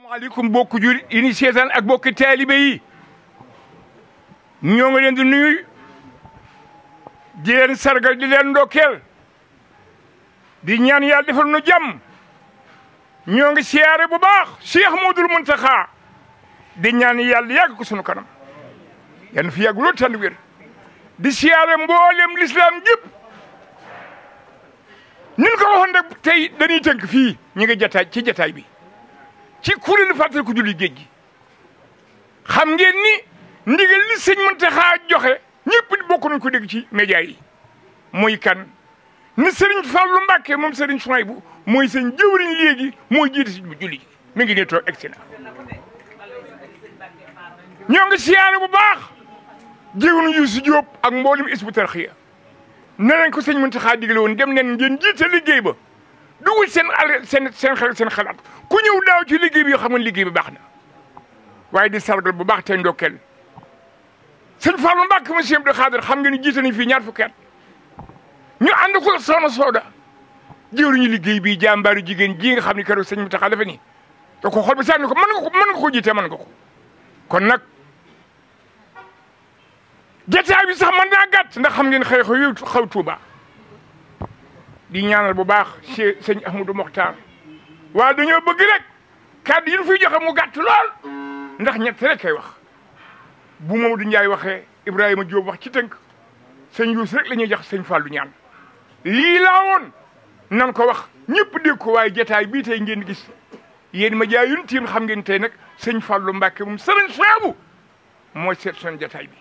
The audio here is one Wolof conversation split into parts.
asalaamaaleykum bokku jur yi ni seetaan ak bokki taalibe yi ñoo ngi leen di nuyu di leen sargal di leen ndokkeel di ñaan yàlla defal nu jàmm ñoo ngi siyaare bu baax Cheikh Modou Mountakha di ñaan yàlla yàgg ko sunu kanam yan fi yàgg loolu tànn wér di siyaare mboolem l'islam gépp nin ko waxoon rek tey dañuy tënk fii ñi ngi jataay ci jataay bi ci kuréelu fàttaliku julli géej gi xam ngeen ni ndigal li sëñ Mountakha joxe ñëpp di bokk nañ ko dégg ci média yi muy kan ni Serigne Fallou Mbacké moom Serigne Souhaïbou mooy seen jëwriñ léegi mooy jiite si julli gi mi ngi nee toog excellent ñoo ngi siyaare bu baax jëwriñ Youssou Diop ak mboolem Hizbut Tarqiyyah ne leen ko sëñ Mountakha digle woon dem leen ngeen jiite liggéey ba dugul seen xel seen xalaat ku ñëw daaw ci liggéey bi yoo xam nga liggéey bi baax na waaye di sargal bu baax tey ndokkeel sëñ Fallou Mbacké monsieur Abdou Khadre xam nga ni jiite nañ fii ñaar fukki at ñu ànd ko soxna Sooda jëwriñu liggéey bi jàmbaaru jigéen ji nga xam ne keroog sëñ Mountakha dafa ni da ko xool ba sànni ko mën nga ko jiite mën nga ko kon nag jotaay bi sax mën naa gàtt ndax xam ngeen xew-xew yu xaw Tuuba di ñaanal bu baax sëñ Ahmadou Mokhtar waaye dañoo bëgg rek kàddu yi ñu fiy joxe mu gàtt lool ndax ñett rek kay wax bu Mamadou Ndiaye waxee Ibrahima Diop wax ci tënk sëñ Youssou rek la ñuy jox sëñ Fallou ñaan lii laa woon nan ko wax ñëpp dégg ko waaye jotaay bii tey ngeen gis yéen ma jaay yun tiim xam ngeen tey nag sëñ Fallou Mbacké moom sëriñ Souhaïbou mooy seet seen jotaay bi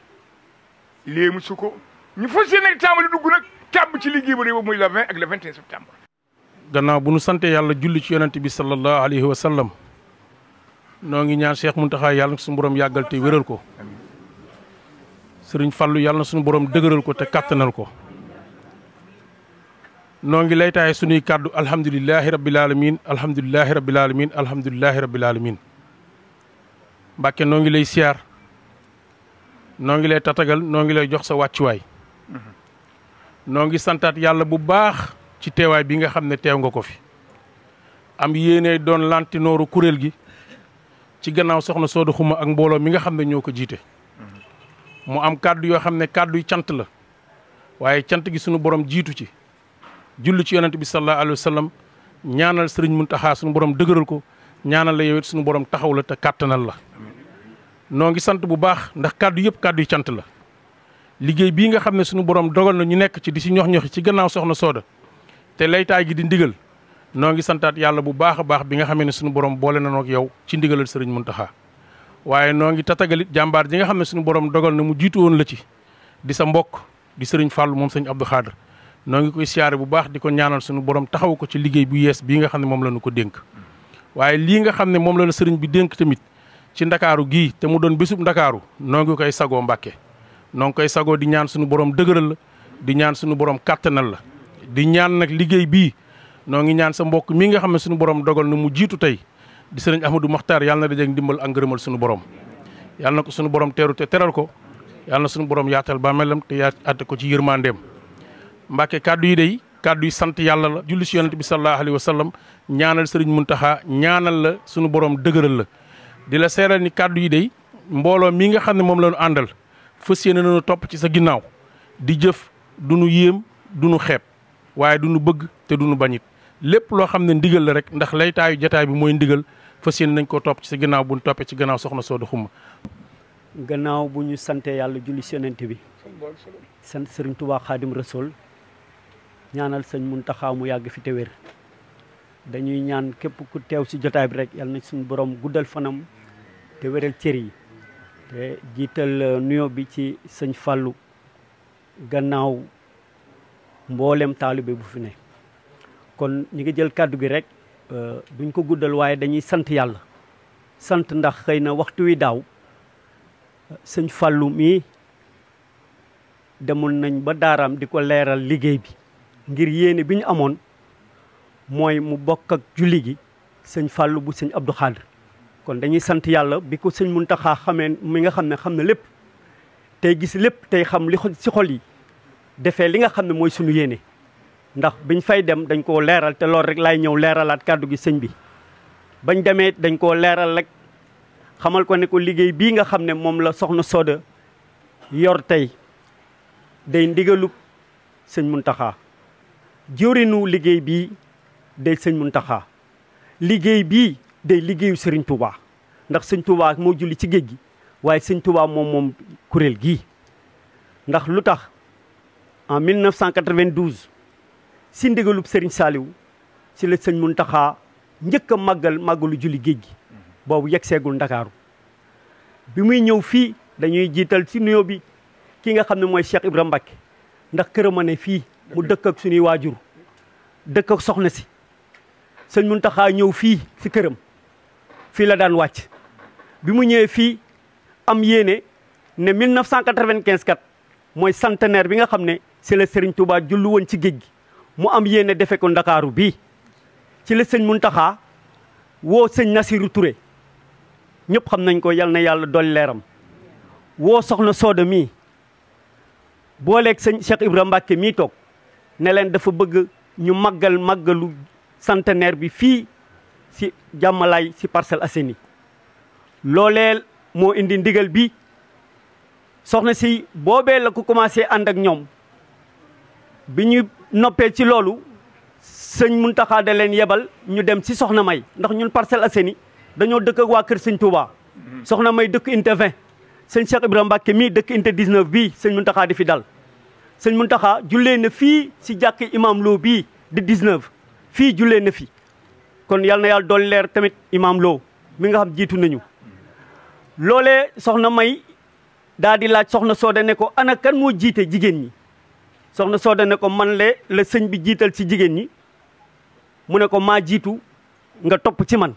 léemu su ko ñu fas yéene nag tàmbali dugg nag tàbb ci liggéey ba réew muy le 20 ak le 21 septembre. gannaaw bu nu sante yàlla julli ci yonent bi sallallahu alayhi wa sallam noo ngi ñaan Cheikh Mountakha yàlla na suñu borom yàggal te wéral ko sëriñ Fallou yàlla na suñu borom dëgëral ko te kattanal ko noo ngi lay taay suñuy kàddu alhamdulilahi rabbil alamin alhamdulilahi rabbil alamin alhamdulilahi rabbil alamin Mbàkke noo ngi lay siyaar noo ngi lay tatagal noo ngi lay jox sa wàccuwaay noo ngi santaat yàlla bu baax ci teewaay bi nga xam ne teew nga ko fi am yéene doon lantinooru kuréel gi ci gannaaw soxna Sooda Xuma ak mbooloo mi nga xam ne ñoo ko jiite mu am kàddu yoo xam ne kàddu yu cant la waaye cant gi sunu borom jiitu ci julli ci yonent bi sallallahu alayhi wa sallam ñaanal sëriñ Mountakha sunu borom dëgëral ko ñaanal la yow it sunu borom taxaw la te kàttanal la noo ngi sant bu baax ndax kàddu yëpp kàddu yu cant la liggéey bii nga xam ne sunu borom dogal na ñu nekk ci di si ñox-ñoxi ci gannaaw soxna Sooda te laytaay gi di ndigal noo ngi santaat yàlla bu baax a baax bi nga xamee ne sunu borom boole na ak yow ci ndigalal sëriñ Mountakha waaye noo ngi tatagalit jàmbaar ji nga xam ne sunu borom dogal na mu jiitu woon la ci di sa mbokk di sëriñ Fallou moom sëñ Abdou Khadre noo ngi koy siyaare bu baax di ko ñaanal sunu borom taxaw ko ci liggéey bu yees bii nga xam ne moom la ñu ko dénk waaye lii nga xam ne moom la sëriñ bi dénk tamit ci ndakaaru gii te mu doon bisub ndakaaru noo ngi koy sagoo Mbàkke noo ngi koy sagoo di ñaan suñu borom dëgëral la di ñaan suñu borom kàttanal la di ñaan nag liggéey bii noo ngi ñaan sa mbokk mii nga xam ne suñu borom dogal na mu jiitu tey di sëriñ Ahmadou Mokhtar yàlla na dajeeg ndimbal ak ngërëmal suñu borom yàlla na ko suñu borom teeru te teral ko yàlla na suñu borom yaatal ba melam te àtte ko ci yërmandeem Mbàkke kàddu yi day kàddu yi sant yàlla la julli si yonent bi sallallahu alayhi wa sallam ñaanal sëriñ Mountakha ñaanal la suñu borom dëgëral la di la seeral ni kàddu yi day mbooloo mi nga xam ne moom la ñu àndal fas yéene nañu topp ci sa ginnaaw di jëf du nu yéem du nu xeeb waaye du nu bëgg te du nu bañit lépp loo xam ne ndigal la rek ndax laytaayu jataay bi mooy ndigal fas yéene nañ koo topp ci sa ginnaaw bu ñu toppee ci gannaaw soxna Sooda Xuma. gannaaw bu ñu sante yàlla julli si yonent bi sant Sëriñ Tuubaa Xaadim Rasuul ñaanal sëñ Mountakha mu yàgg fi te wér dañuy ñaan képp ku teew si jotaay bi rek yàlla na suñu borom guddal fanam te wéral cër yi te jiital nuyo bi ci sëñ Fallou gannaaw mboolem taalibe bu fi ne kon ñi ngi jël kàddu gi rek duñ ko guddal waaye dañuy sant yàlla sant ndax xëy na waxtu wi daaw sëñ Fallou mii demoon nañ ba daaraam di ko leeral liggéey bi ngir yéene bi ñu amoon mooy mu bokk ak julli gi sëñ Fallou bu sëñ Abdou Khadre kon dañuy sant yàlla bi ko sëñ Mountakha xamee mi nga xam ne xam na lépp tey gis lépp tey xam li si xol yi defee li nga xam ne mooy suñu yéene ndax biñ fay dem dañ koo leeral te loolu rek laay ñëw leeralaat kàddu gi sëñ bi bañ demee dañ koo leeral rek xamal ko ne ko liggéey bii nga xam ne moom la soxna Soda yor tey day ndigalub sëñ Muntaxa jëwriñu liggéey bii day sëñ Muntaxa liggéey bii day liggéeyu Serigne Touba ndax sëñ Touba moo julli ci géej gi waaye sëñ Touba moom kuréel gii ndax lu tax en 1992 si ndigalub Serigne Saliou si la sëñ Muntaxa njëkk a màggalu julli géej gi boobu yegg seegul Ndakaaru bi muy ñëw fii dañuy jiital si nuyoo bi ki nga xam ne mooy Cheikh Ibrahima Mbacke ndax këram a ne fii mu dëkk ak suñuy waajur dëkk ak soxna si sëñ Muntaxa ñëw fii si këram fii la daan wàcc bi mu ñëwee fii am yéene ne 1995 kat mooy centenaire bi nga xam ne si la Serigne Touba jullu woon ci géej gi mu am yéene defe ko Ndakaaru bii ci la sëñ Muntaxa woo sëñ Nasiru Touré ñëpp xam nañ ko yal na yàlla dolli leeram woo soxna Soda mii booleeg sëñ Cheikh Ibrahima Mbacke mii toog ne leen dafa bëgg ñu màggalu centenaire bi fii si jàmmalaay si Parcelles Assainies loolee moo indi ndigal bi soxna si boobee la ko commencé ànd ak ñoom bi ñu noppee ci loolu sëñ Muntaxa da leen yebal ñu dem si soxna May ndax ñun Parcelles Assainies dañoo dëkk ak waa kër sëñ Touba soxna May dëkk unité 20 sëñ Cheikh Ibrahima Mbacke mii dëkk unité 19 bii sëñ Muntaxa di fi dal sëñ Muntaxa jullee na fii si jàkk imam Lo bii di 19 fii jullee na fi kon yal na yàlla dolli leer tamit imam Lo mi nga xam jiitu nañu loolee soxna May daa di laaj soxna Soda ne ko ana kan moo jiite jigéen ñi soxna Soda ne ko man la sëñ bi jiital ci jigéen ñi mu ne ko maa jiitu nga topp ci man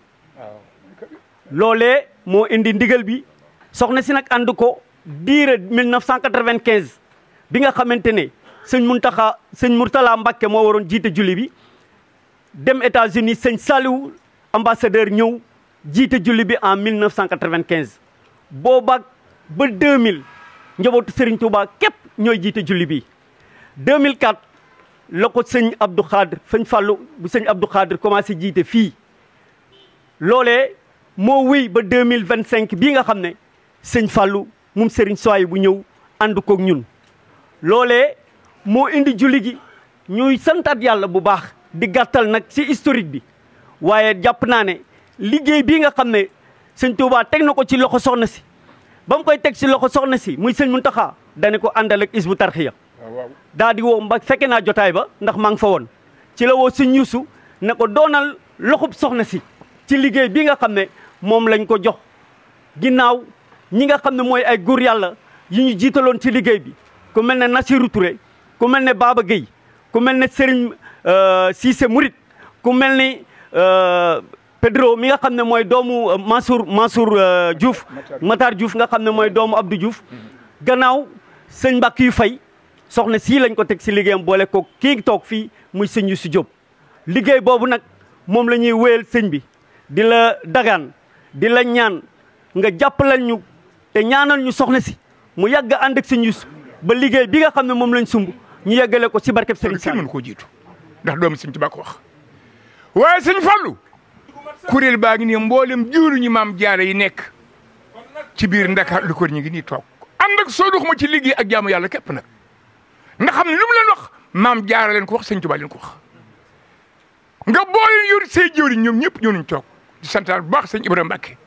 loolee moo indi ndigal bi soxna si nag ànd ko diire 1995 bi nga xamante ne sëñ Mourtala Mbacke moo waroon jiite julli bi dem États-Unis sëñ Saliou ambassadeur ñëw jiite julli bi en 1995 boobaag ba 2000 njabootu Serigne Touba képp ñooy jiite julli bi 2004 la ko sëñ Abdou Khadre sëñ Fallou bu sëñ Abdou Khadre commencé jiite fii loolee moo wéy ba 2025 bii nga xam ne sëñ Fallou moom Serigne Soye bu ñëw ànd koog ñun loolee moo indi julli gi ñuy santaat yàlla bu baax di gàttal nag ci historique bi waaye jàpp naa ne liggéey bii nga xam ne sëñ Touba teg na ko ci loxo soxna si ba mu koy teg ci loxo soxna si muy sëñ Muntaxa dane ko àndal ak Hizbut Tarqiyyah daa di woo mba fekke naa jotaay ba ndax maa ngi fa woon ci la woo sëñ Yuusu ne ko doonal loxub soxna si ci liggéey bii nga xam ne moom lañ ko jox ginnaaw ñi nga xam ne mooy ay góor yàlla yi ñu jiitaloon ci liggéey bi ku mel ne Nassirou Touré ku mel ne Baba Gueye ku mel ne Serigne Cissé Mourid ku mel ni Pedro mi nga xam ne mooy doomu Mansour Diouf Matar Diouf nga xam ne mooy doomu Abdou Diouf gannaaw sëñ Mbàkke yu fay soxna sii lañ ko teg si liggéeyam boole ko kii toog fii muy sëñ Youssou Diop liggéey boobu nag moom la ñuy wéyal sëñ bi di la dagaan di la ñaan nga jàppalal ñu te ñaanal ñu soxna si mu yàgg ànd ak sëñ Youssou ba liggéey bi nga xam ne moom lañ sumb ñu yeggale ko ci barkeb Serigne Sall mën koo jiitu ndax doomu sëñ Tuubaa ko wax waaye sëñ Fallu kuréel baa ngi nii mboolem jiwluñu maam jaara yi nekk ci biir Ndakaar lu ko ñu ngi nii toog ànd ak soo doxuma ci liggéey ak jaamu yàlla képp nag nga xam ne lu mu leen wax maam jaara leen ko wax sëñ Tuubaa leen ko wax nga boole yor say jëwriñ ñoom ñëpp ñoo nañ toog di santaal bu baax sëñ Ibrahima Mbacke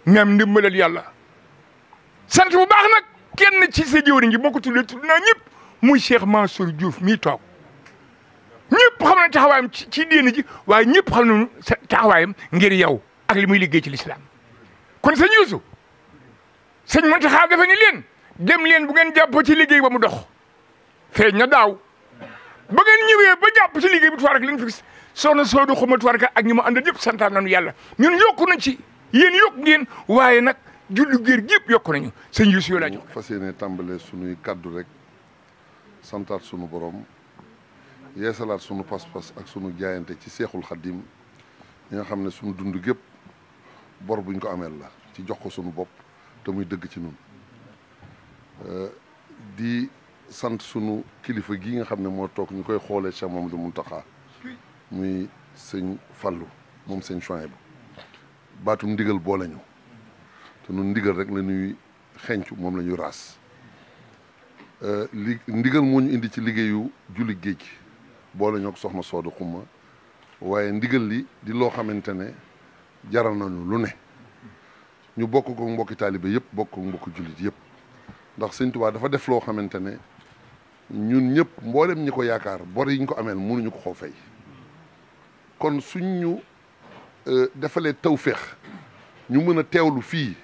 ñaam ndimbalal yàlla sant bu baax nag kenn ci sa jëwriñ ji boo ko tuddee tudd naa ñëpp muy Cheikh Mansour Diouf mii toog ñëpp xam nañ taxawaayam ci diine ji waaye ñëpp xam nañu taxawaayam ngir yow ak li muy liggéey ci lislaam kon sëñ Youssou sëñ Mountakha dafa ni leen dem leen bu ngeen jàpp ci liggéey ba mu dox feeñ na daaw ba ngeen ñëwee ba jàpp ci liggéey bi tuwaar ak li nga fi soxna Soodu xuma tuwaar ak ñi mu àndal ñëpp santaan nañu yàlla ñun yokku nañ ci yéen yokku ngeen waaye nag jullu géer yëpp yokku nañu sëñ Youssou yow laa jox fas yéene tàmbale sunuy kaddu rek santaat sunu borom yeesalaat sunu pas-pas ak sunu jaayante ci seexul xaddim ñi nga xam ne sunu dund gépp bor buñ ko ameel la ci jox ko sunu bopp te muy dëgg ci nun di sant sunu kilifa gi nga xam ne moo toog ñu koy xoolee Cheikh Mamadou Mountakha muy sëñ Fallu moom sëñ Chouaïbou baatum ndigal boole ñu te nun ndigal rek la ñuy xencu moom la ñuy raas li ndigal moo ñu indi ci liggéeyu julli géej gi boole ñoo ko soxna Sooda Xuma waaye ndigal li di loo xamante ne jaral nañu lu ne ñu bokk ko mbokki taalibe yëpp bokk ko mbokki jullit yëpp ndax sëñ Tuubaa dafa def loo xamante ne ñun ñëpp mboolem ñi ko yaakaar bor yi ñu ko ameel mënuñu ko xoo fay kon suñ ñu defalee tawféex ñu mën a teewlu fii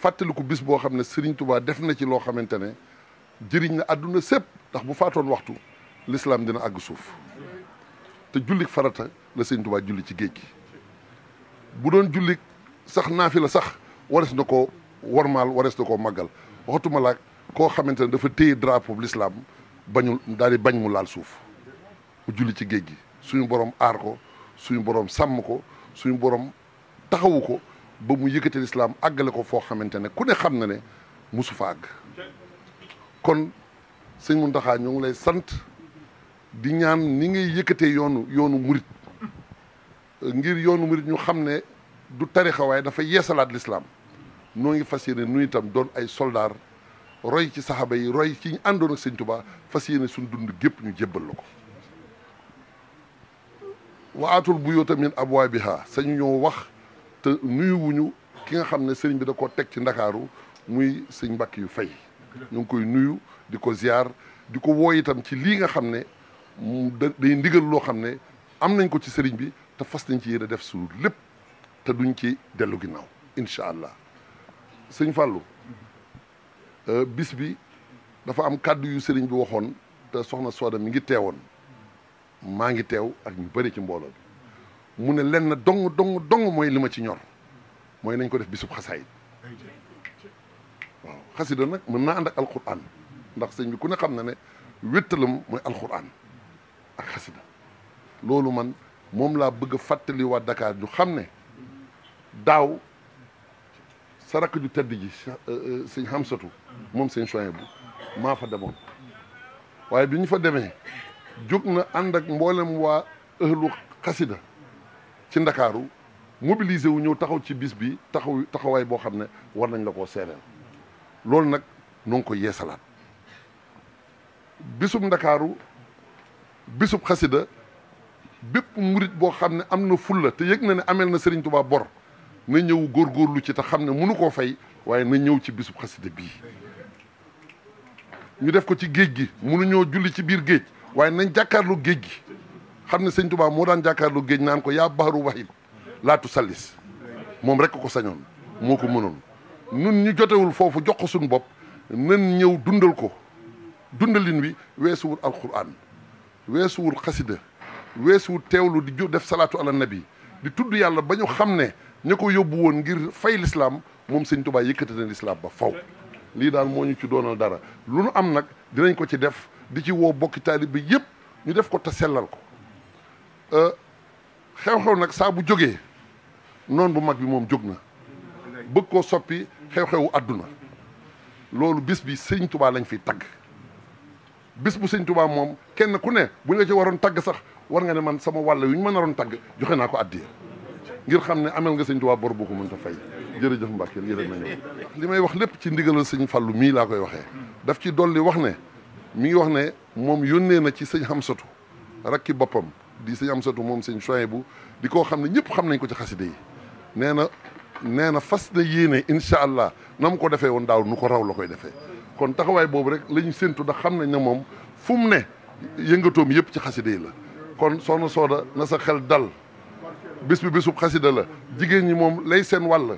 fàttaliku bis boo xam ne Sëriñ Tuubaa def na ci loo xamante ne jëriñ na àdduna sépp ndax bu faatoon waxtu l'islam dina àgg suuf te jullik farata la Sëriñ Tuubaa julli ci géej gi bu doon jullik sax naafi la sax wares na ko warmaal wares na koo màggal waxatuma laak koo xamante ne dafa téye drapeau l'islam bañul daal di bañ mu laal suuf mu julli ci géej gi suñu borom aar ko suñu borom sàmm ko suñu borom taxawu ko ba mu yëkkati l'islam àggale ko foo xamante ne ku ne xam na ne musu fa àgg kon sëñ Mountakha ñoo ngi lay sant di ñaan ni ngay yëkkatee yoonu murit ngir yoonu murit ñu xam ne du tarixa waaye dafa yeesalaat l'islam noo ngi fas yéene nu itam doon ay soldaar roy ci saxaaba yi roy ci ñu àndoon ak sëñ Tuubaa fas yéene suñ dund gépp ñu jébbal la ko waatul buyuuta min abwaabihaa sañu ñoo wax te nuyuwuñu ki nga xam ne sëriñ bi da koo teg ci ndakaaru muy sëñ Mbàkke yu fay ñu ngi koy nuyu di ko ziar di ko woo itam ci lii nga xam ne day ndigal loo xam ne am nañ ko ci sëriñ bi te fas nañ ci yéene def su lépp te duñ ci dellu ginnaaw incha allah sëñ Fallou bis bi dafa am kàddu yu sëriñ bi waxoon te soxna Sooda mi ngi teewoon maa ngi teew ak ñu bëri ci mbooloo bi mu ne lenn dong mooy li ma ci ñor mooy nañ ko def bisub xasaayid waaw xasida nag mën naa ànd ak alquran ndax sëñ bi ku ne xam na ne wéttalam mooy alquran ak xasida loolu man moom laa bëgg a fàttali waa Dakar ñu xam ne daaw sa rakk ju tedd ji sëñ Hamsatu moom sëñ Chouaïbou maa fa demoon waaye bi ñu fa demee jóg na ànd ak mboolem waa ëhlu xasida ci ndakaaru mobilisé wu ñëw taxaw ci bis bi taxawaay boo xam ne war nañ la koo seereel loolu nag nu ngi ko yeesalaat bisub ndakaaru bisub xasida bépp murit boo xam ne am na fulla te yëg na ne ameel na Sëriñ Tuubaa bor na ñëw góorgóorlu ci te xam ne mënu koo fay waaye na ñëw ci bisub xasida bii ñu def ko ci géej gi mënuñoo julli ci biir géej waaye nañ jàkkaarloo géej gi xam ne Sëñ Tuubaa moo daan jàkkaarloo géej naan ko yaa baxaru wahid laatu sallis moom rek ko sañoon moo ko mënoon nun ñu jotewul foofu jox ko suñu bopp nan ñëw dundal ko dundalin wi weesuwul alquran weesuwul xasida weesuwul teewlu di def salaatu ala nabi di tudd yàlla ba ñu xam ne ña ko yóbbu woon ngir fay l'islam moom Sëñ Tuubaa yëkkati na l'islam ba faw lii daal moo ñu ci doonal dara lu nu am nag dinañ ko ci def di ci woo bokki taalibe bi yëpp ñu def ko te sellal ko xew-xew nag saa bu jógee noon bu mag bi moom jóg na bëgg koo soppi xew-xewu àdduna loolu bis bi Sëñ Tuubaa lañ fiy tagg bis bu Sëñ Tuubaa moom kenn ku ne bu ñu la ci waroon tagg sax war nga ne man sama wàll yu ñu ma naroon tagg joxe naa ko addiya ngir xam ne amel nga Sëñ Tuubaa bor boo ko mën ta fay jërëjëf Mbacke lii rek na ñëw li may wax lépp ci ndigalal Sëñ Fallu mii laa koy waxee daf ci dolli wax ne mi ngi wax ne moom yónnee na ci sëñ Hamsatu rakki boppam di sëñ Hamsatu moom sëñ Chouaïbou di koo xam ne ñëpp xam nañ ko ci xasida yi nee na fas na yéene incha allah na mu ko defee woon daaw nu ko raw la koy defee kon taxawaay boobu rek la ñu séntu ndax xam nañ ne moom fu mu ne yëngatoom yëpp ci xasida yi la kon soxna Sooda na sa xel dal bis bi bisub xasida la jigéen ñi moom lay seen wàll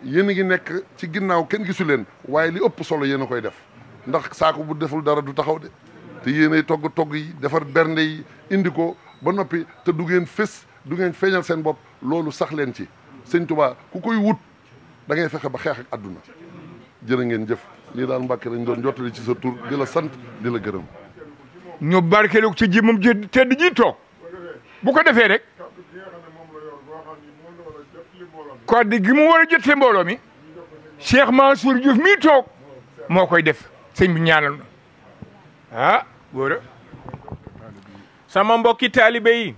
yéen a ngi nekk ci ginnaaw kenn gisu leen waaye li ëpp solo yéen a koy def ndax saako bu deful dara du taxaw de te yéenay togg yi defar bernde yi indi ko ba noppi te du ngeen fés du ngeen feeñal seen bopp loolu sax leen ci Sëñ Tuubaa ku koy wut da ngay fexe ba xeex ak àdduna jërë ngeen jëf lii daal Mbàkke lañ doon jottali ci sa tur di la sant di la gërëm ñu barkeelu ci ji moom tedd ji toog bu ko defee rek kàddu gi mu war a jotee mbooloo mi Cheikh Mansour Diouf mii toog moo koy def sëñ bi ñaanal na ah góor sama mbokki taalibe yi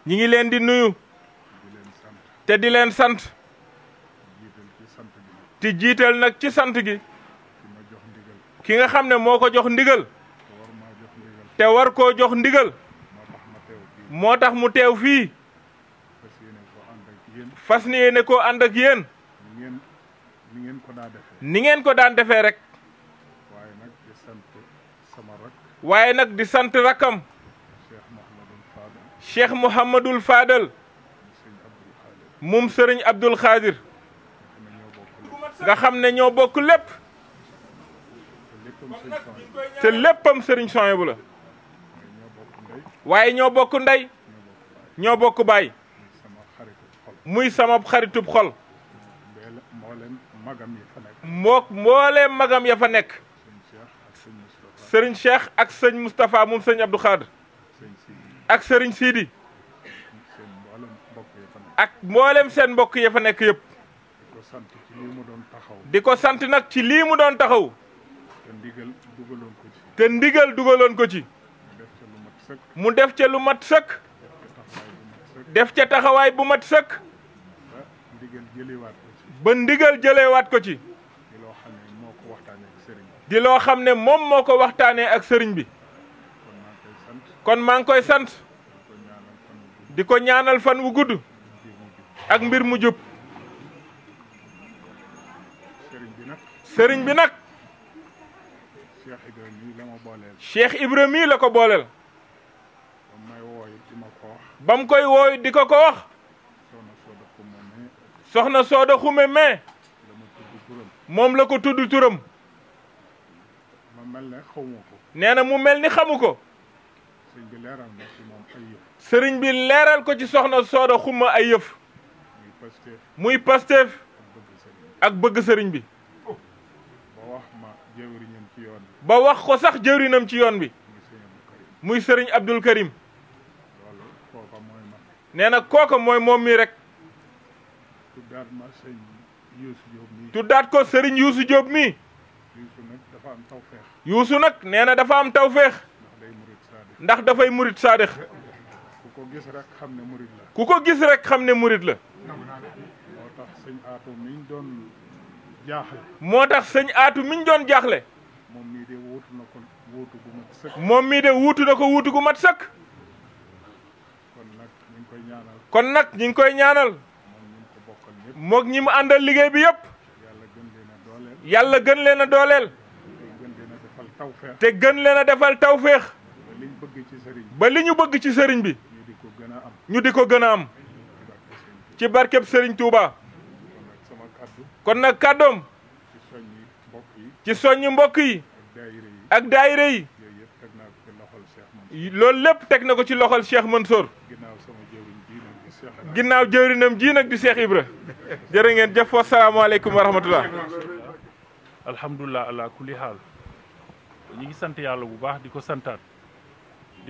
ñi ngi leen di nuyu te di leen sant te jiital nag ci sant gi ki nga xam ne moo ko jox ndigal te war koo jox ndigal moo tax mu teew fii fas yéene koo ànd ak yéen ni ngeen ko daan defee rek waaye nag di sant rakkam Cheikh Mouhamadul Fadal moom Sëriñ Abdul Xaadir nga xam ne ñoo bokk lépp te léppam Sëriñ Souhaïbou la waaye ñoo bokk ndey ñoo bokk baay muy sama xaritub xol mbooleem magam ya fa nekk Sëriñ Cheikh ak sëñ Moustapha moom sëñ Abdou Khadr ak Sëriñ Sidi ak mboolem seen mbokk ya fa nekk yëpp di ko sant nag ci lii mu doon taxaw te ndigal dugaloon ko ci mu def ca lu mat sëkk def ca taxawaay bu mat sëkk ba ndigal jëlewaat ko ci di loo xam ne moom moo ko waxtaanee ak sëriñ bi kon maa ngi koy sant di ko ñaanal fan wu gudd ak mbir mu jub sëriñ bi nag Cheikh Ibra mii la ko booleel ba mu koy wooy di ko wax soxna Sooda Xume mais moom la ko tudd turam nee na mu mel ni xamu ko sëriñ bi leeral ko ci soxna Sooda Xume ay yëf muy Pastef ak bëgg sëriñ bi ba wax ko sax jëwrinam ci yoon bi muy sëriñ Abdul Karim nee na kooka mooy moom mi rek tuddaat ko sëriñ Yuusu Jóob mi Yuusu nag nee na dafa am tawféex ndax dafay murit saadix ku ko gis rek xam ne murit la moo tax sëñ aatu miñ doon jaaxle moom mii de wuutu na ko wuutu gu mat sëkk kon nag ñi ngi koy ñaanal moog ñi mu àndal liggéey bi yëpp yàlla gën leen a dooleel te gën leen a defal tawféex ba li ñu bëgg ci sëriñ bi ñu di ko gën a am ci barkeb sëriñ Touba kon nag kàddoom ci soññi mbokk yi ak daayira yi loolu lépp teg na ko ci loxol Cheikh Mansour ginnaaw jëwrinam ji nag di Cheikh Ibra jërë ngeen jëf wa salaamaaleykum wa rahmatullah alhamdulilah ala kulli haal ñi ngi sant yàlla bu baax di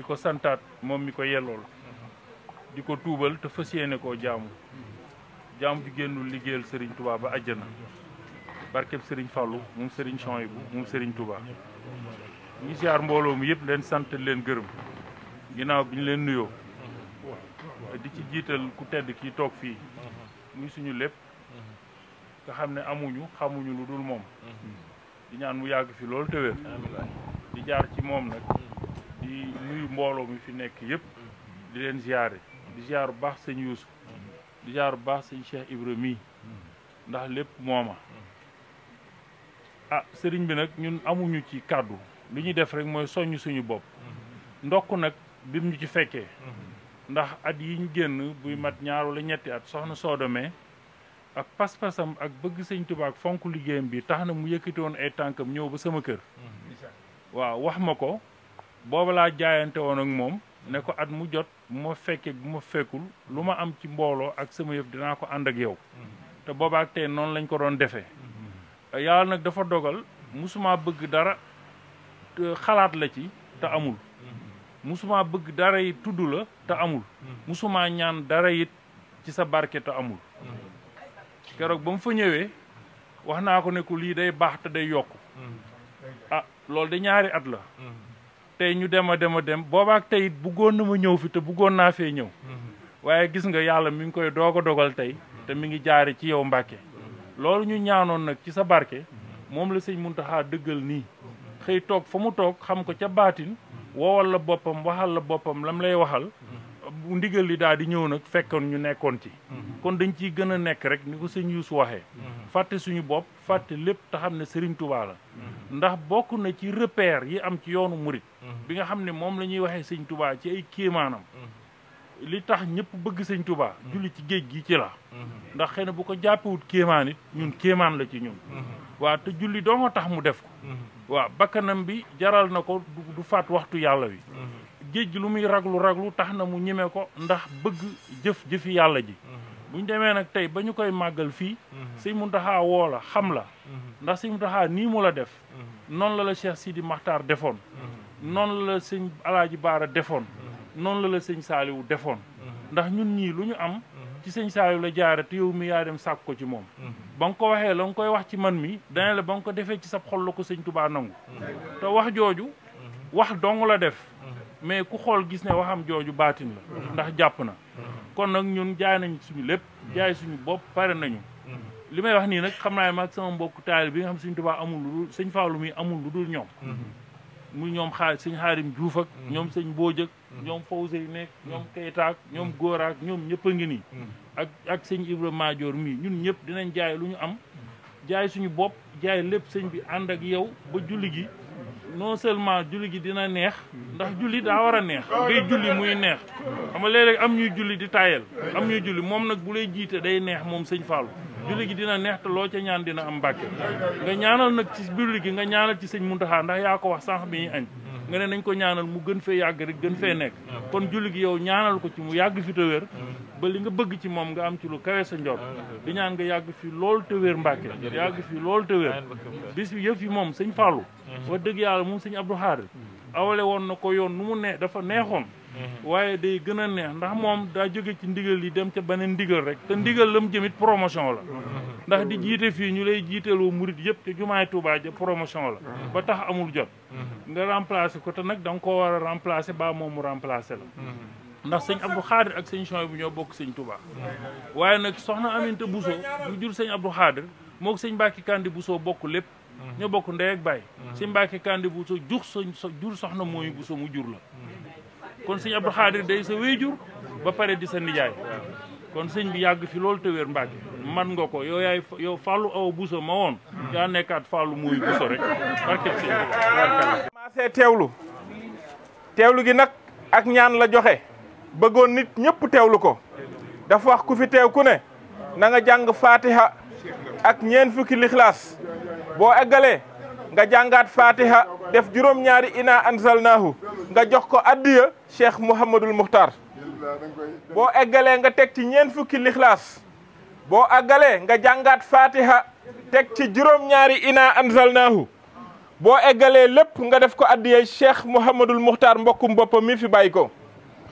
ko santaat moom mi ko yellool di ko tuubal te fas yéene koo jaamu ju génnul liggéeyal Serigne Touba ba àjjana barkeb Serigne Fallou moom Serigne Souhaïbou moom Serigne Touba ñi siyaar mbooloo mi yëpp leen sant leen gërëm ginnaaw bi ñu leen nuyoo di ci jiital ku tedd kii toog fii muy suñu lépp nga xam ne xamuñu lu dul moom di ñaan mu yàgg fi loolu te wér di jaar ci moom nag di nuyu mbooloo mi fi nekk yëpp di leen ziyaare di ziyaar bu baax sëñ Yuusu di ziyaar bu baax sëñ Cheikh Ibra mii ndax lépp mooma sëriñ bi nag ñun amuñu ci kàddu li ñuy def rek mooy soññ suñu bopp ndokk nag bim ñu ci fekkee ndax at yi ñu génn buy mat ñaar wala ñetti at soxna Sooda mee ak pas-pasam ak bëgg sëñ Tuubaa ak fonk liggéeyam bi tax na mu yëkkati woon ay tànkam ñëw ba sama kër waaw wax ma ko booba laa jaayante woon ak moom ne ko at mu jot bu ma fekkee bu ma fekkul lu ma am ci mbooloo ak sama yëf dinaa ko ànd ak yow te boobaak tey noonu lañ ko doon defee yàlla nag dafa dogal musuma bëgg dara xalaat la ci te amul musuma bëgg dara it tudd la te amul musuma ñaan dara it ci sa barke te amul keroog ba mu fa ñëwee wax naa ko ne ko lii day baax te day yokku loolu de ñaari at la tey ñu dem boobaak tey it bëggoon na ma ñëw fi te bëggoon naa fee ñëw waaye gis nga yàlla mi ngi koy doog a dogal tey te mi ngi jaare ci yow Mbàkke loolu ñu ñaanoon nag ci sa barke moom la sëñ Muntaxa dëggal nii xëy toog fa mu toog xam ko ca baatin woowal la boppam waxal la boppam lam lay waxal bu ndigal li daal di ñëw nag fekkoon ñu nekkoon ci kon dañ ciy gën a nekk rek ni ko sëñ Yuusu waxee fàtte suñu bopp fàtte lépp te xam ne Serigne Touba la ndax bokk na ci repère yi am ci yoonu murit bi nga xam ne moom la ñuy waxee sëñ Touba ci ay kéemaanam li tax ñëpp bëgg sëñ Touba julli ci géej gi ci la ndax xëy na bu ko jàppewut kéemaan it ñun kéemaan la ci ñun waaw te julli doo nga tax mu def ko waaw bakkanam bi jaral na ko du faat waxtu yàlla wi géej gi lu muy raglu tax na mu ñeme ko ndax bëgg jëfi yàlla ji buñ demee nag tey ba ñu koy màggal fii sëñ Muntaxa woo la xam la ndax sëñ Muntaxa nii mu la def noonu la la Cheikh Sidi Maxtaar defoon noonu la sëñ Alaaji Baara defoon noonu la sëñ Saaliwu defoon ndax ñun ñii lu ñu am ci sëñ Saaliwu la jaare te yow mi yaa dem sàkk ko ci moom ba nga ko waxee la nga koy wax ci man mi dana la ba nga ko defee ci sa xol la ko sëñ Tubaa nangu te wax jooju wax dong la def mais ku xool gis ne waxam jooju baatin la ndax jàpp na kon nag ñun jaay nañ suñu lépp jaay suñu bopp pare nañu li may wax nii nag xam naa maag sama mbokk taali bi nga xam sëñ Tubaa amul lu dul sëñ Faalu mi amul lu dul ñoom muy ñoom sëñ Xaarim Juuf ak ñoom sëñ Mbooj ak ñoom Fawse yi nekk ñoom Kaytaak ñoom Góoraak ñoom ñëpp a ngi nii ak sëñ Ibra Maajoor mii ñun ñëpp dinañ jaay lu ñu am jaay suñu bopp jaay lépp sëñ bi ànd ak yow ba julli gi non seulement julli gi dina neex ndax julli daa war a neex ngay julli muy neex xam nga léeg-léeg am ñuy julli di tayel am ñuy julli moom nag bu lay jiite day neex moom sëñ Fallou julli gi dina neex te loo ca ñaan dina am mbàkke nga ñaanal nag ci julli gi nga ñaanal ci sëñ Muntaxa ndax yaa ko wax sànq bi ñuy añ nga ne nañ ko ñaanal mu gën fee yàgg rek gën fee nekk kon julli gi yow ñaanal ko ci mu yàgg fi te wér ba li nga bëgg ci moom nga am ci lu kawe sa njort di ñaan nga yàgg fi loolu te wér mbàkke yàgg fi loolu te wér bis bi yëf yi moom sëñ Fallou wax dëgg yàlla moom sëñ Abdou Khadre awale woon na ko yoon nu mu ne dafa neexoon waaye day gën a neex ndax moom daa jóge ci ndigal yi dem ca beneen ndigal rek te ndigal la mu jëmit promotion la ndax di jiite fii ñu lay jiiteloo murit yëpp te jumaay Tuubaa ja promotion la ba tax amul jot nga remplacer ko te nag da nga koo war a remplacer ba moom mu remplacer la ndax sëñ Abdou Khadre ak sëñ Chouaïbou bu ñoo bokk sëñ Tuubaa waaye nag soxna Aminta Bousso bu jur sëñ Abdou Khadre moog sëñ Mbàkke Kandi Bousso bokk lépp ñoo bokk ndey ak baay sëñ Mbàkke Kandi Bousso jur soxna mooy Bousso mu jur la kon sëñ Abdou Khadre day sa wéyjur ba pare di sa nijaay kon sëñ bi yàgg fi loolu te wér Mbàkke man nga ko yow Fallou Awa Bousso ma woon yaa nekkaat Fallou mooy Bousso rek barke sëñ commencé teewlu gi nag ak ñaan la joxe bëggoon nit ñëpp teewlu ko dafa wax ku fi teew ku ne na nga jàng Fatiha ak ñeent fukki lixlaas boo eggalee nga jàngaat Fatiha def juróom-ñaari ina anzalnaahu nga jox ko addiya Cheikh Mouhamadul Muxtar boo eggalee nga teg ci ñeent fukki lixlaas boo eggalee nga jàngaat Fatiha teg ci juróom-ñaari ina anzalnaahu boo eggalee lépp nga def ko addiya Cheikh Mouhamadul Muxtar mbokkum boppam mi fi bàyyi ko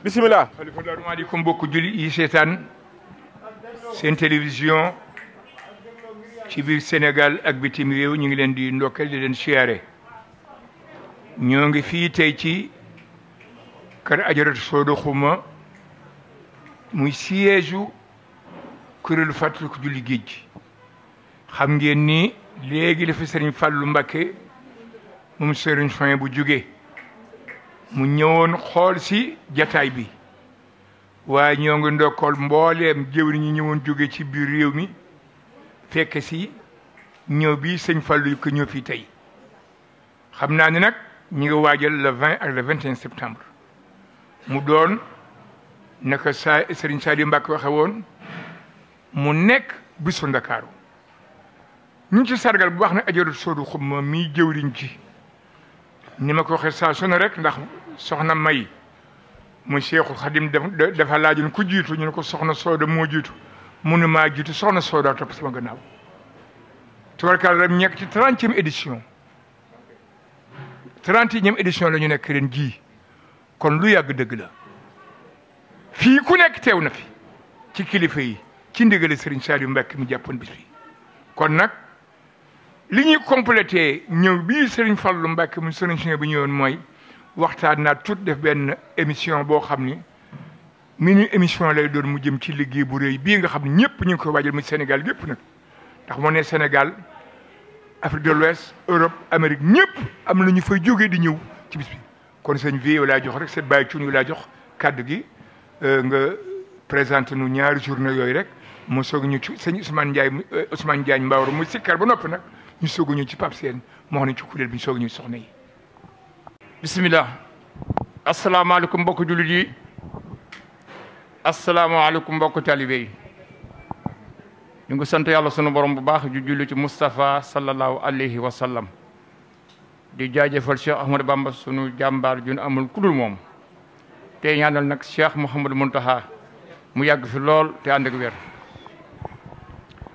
bisimilah. asalaamaaleykum mbokku julli yi seetaan seen télévision ci biir Sénégal ak bitim réew ñu ngi leen di ndokkeel di leen siyaare ñoo ngi fii tey ci kër Ajaratu Sooda Xuma muy siège u kuréelu fàttaliku julli géej gi xam ngeen ni léegi la fi Sëriñ Fàllu Mbàkke moom Sëriñ Chouaïbou bu jóge mu ñëwoon xool si jataay bi waaye ñoo ngi ndokkool mbooleem jëwri ñi ñëwoon jóge ci biir réew mi fekk si ñëw bi sëñ Fallou ko ñëw fii tey xam naa ne nag ñi nga waajal le 20 ak le 21 septembre mu doon naka Serigne Saliou Mbacke waxe woon mu nekk bisu Ndakaaru ñu ci sargal bu baax na Ajaratu Sooda Xuma mii jëwriñ ci ni ma ko waxee saa su ne rek ndax soxna May muy Cheikhul Khadim dafa laajoon ku jiitu ñu ne ko soxna Sooda moo jiitu munu maa jiitu soxna Sooda topp sama gannaaw tubarkalla dem nekk ci 30e édition 31e édition la ñu nekk ren jii kon lu yàgg dëgg la fii ku nekk teew na fi ci kilifa yi ci ndigale Serigne Saliou Mbacke mi jàppoon bis bi kon nag li ñuy complété ñëw bii Serigne Fallou Mbacke mu Serigne Chouaïbou bu ñëwoon mooy waxtaan naa tout def benn émission boo xam ni mini émission lay doon mu jëm ci liggéey bu rëy bii nga xam ne ñëpp ñu ngi koy waajal mu Sénégal gépp nag ndax moo ne Sénégal Afrique de l'Ouest Europe Amérique ñëpp am na ñu fay jógee di ñëw ci bis bi kon sëñ vi yow laa jox rek seen bàyyi cuun yu laa jox kàddu gi nga présenté nu ñaari journée yooyu rek mu soog ñu ci sëñ Ousmane Diagne Mbawar mu sikkar ba noppi nag ñu soog ñu ci Pape Sène moo xam ne ci kuréel bi ñu soog ñu soxna yi. bismillah asalaamaaleykum mbokk jullit yi asalaamaaleykum mbokk talibé yi ñu ngi sant yàlla sunu borom bu baax ju julli ci Moustapha sallallahu alayhi wa sallam di jaajëfal Cheikh Ahmadou Bamba sunu jàmbaar jun amul kudul moom te ñaanal nag Cheikh Mouhamadou Mountakha mu yàgg fi lool te ànd ak wér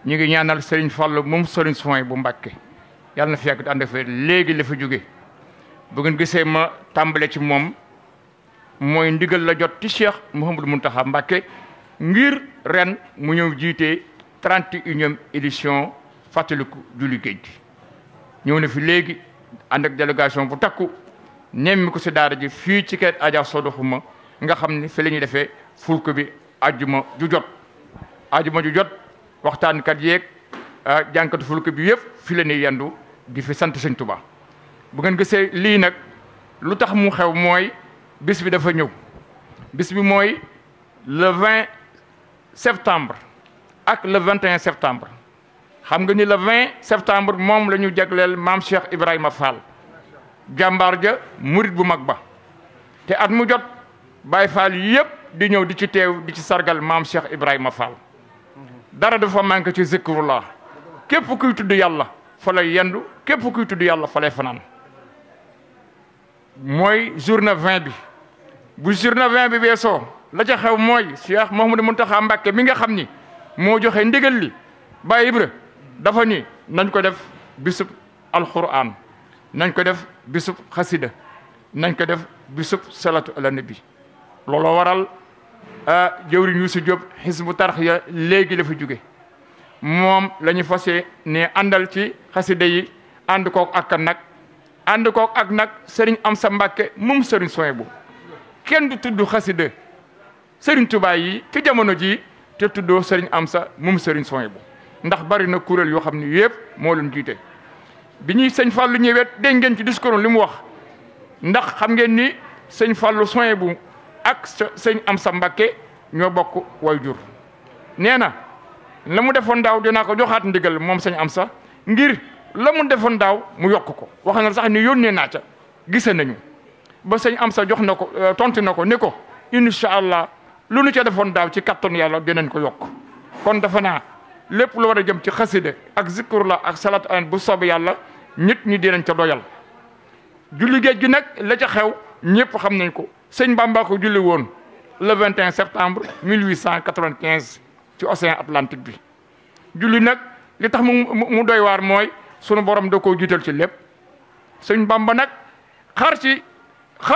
ñu ngi ñaanal Serigne Fallou moom Serigne Soy bu Mbàkke yàlla na fi yàgg te ànd ak wér léegi la fa jóge bu ngeen gisee ma tàmbale ci moom mooy ndigal la jot ci Cheikh Mouhamadou Mountakha Mbàkke ngir ren mu ñëw jiite 31e édition fàttaliku julli géej gi ñëw na fi léegi ànd ak délégation bu takku nemmi ko si daara ji fii ci kër Adja Sodo Xuma nga xam ne fi la ñuy defee fulk bi ajjuma ju jot waxtaankat yeeg jànkatu fulk bi yëpp fi la ñuy yendu di fi sant Sëñ Tuubaa bu ngeen gisee lii nag lu tax mu xew mooy bis bi dafa ñëw bis bi mooy le 20 septembre ak le 21 septembre xam nga ni le 20 septembre moom la ñu jagleel maam Cheikh Ibrahima Fall jàmbaar ja murit bu mag ba te at mu jot Baay Fall yëpp di ñëw di ci teew di ci sargal maam Cheikh Ibrahima Fall dara dafa manqué ci zikrullah képp kuy tudd yàlla fa lay yendu képp kuy tudd yàlla fa lay fanaan mooy journée 20 bi bu journée 20 bi weesoo la ca xew mooy Cheikh Mouhamadou Mountakha Mbacké mi nga xam ni moo joxe ndigal li Baye Ibra dafa ni nañ ko def bisub alquran nañ ko def bisub xasida nañ ko def bisub salatu ala nabi looloo waral jëwriñ Youssou Diop Hizbu Tarxiya léegi la fa jóge moom la ñu fase ne àndal ci xasida yi ànd kook ak nag Serigne Amsa Mbacké moom Serigne Souhaïbou kenn du tudd xasida Serigne Touba yi ci jamono ji te tuddoo Serigne Amsa moom Serigne Souhaïbou ndax bari na kuréel yoo xam ne yëpp moo leen jiite bi ñuy sëñ Fallou ñëwee dégg ngeen ci discours li mu wax ndax xam ngeen ni sëñ Fallou Souhaïbou ak sëñ Amsa Mbacké ñoo bokk way jur nee na la mu defoon daaw dinaa ko joxaat ndigal moom sëñ Amsa ngir la mu defoon daaw mu yokk ko wax na sax ni yónnee naa ca gise nañu ba sëñ Amsa jox na ko tontu na ko ni ko incha allah lu nu ca defoon daaw ci kattan yàlla dinañ ko yokk kon dafa naa lépp lu war a jëm ci xasida ak zikrullah ak salatu an bu soobee yàlla nit ñi dinañ ca doyal julli géej gi nag la ca xew ñëpp xam nañ ko sëñ Bamba ko julli woon le 21 septembre 1895 ci océan Atlantique bi julli nag li tax mu doy waar mooy sunu borom da koo jiital ci lépp sëñ Bamba nag xar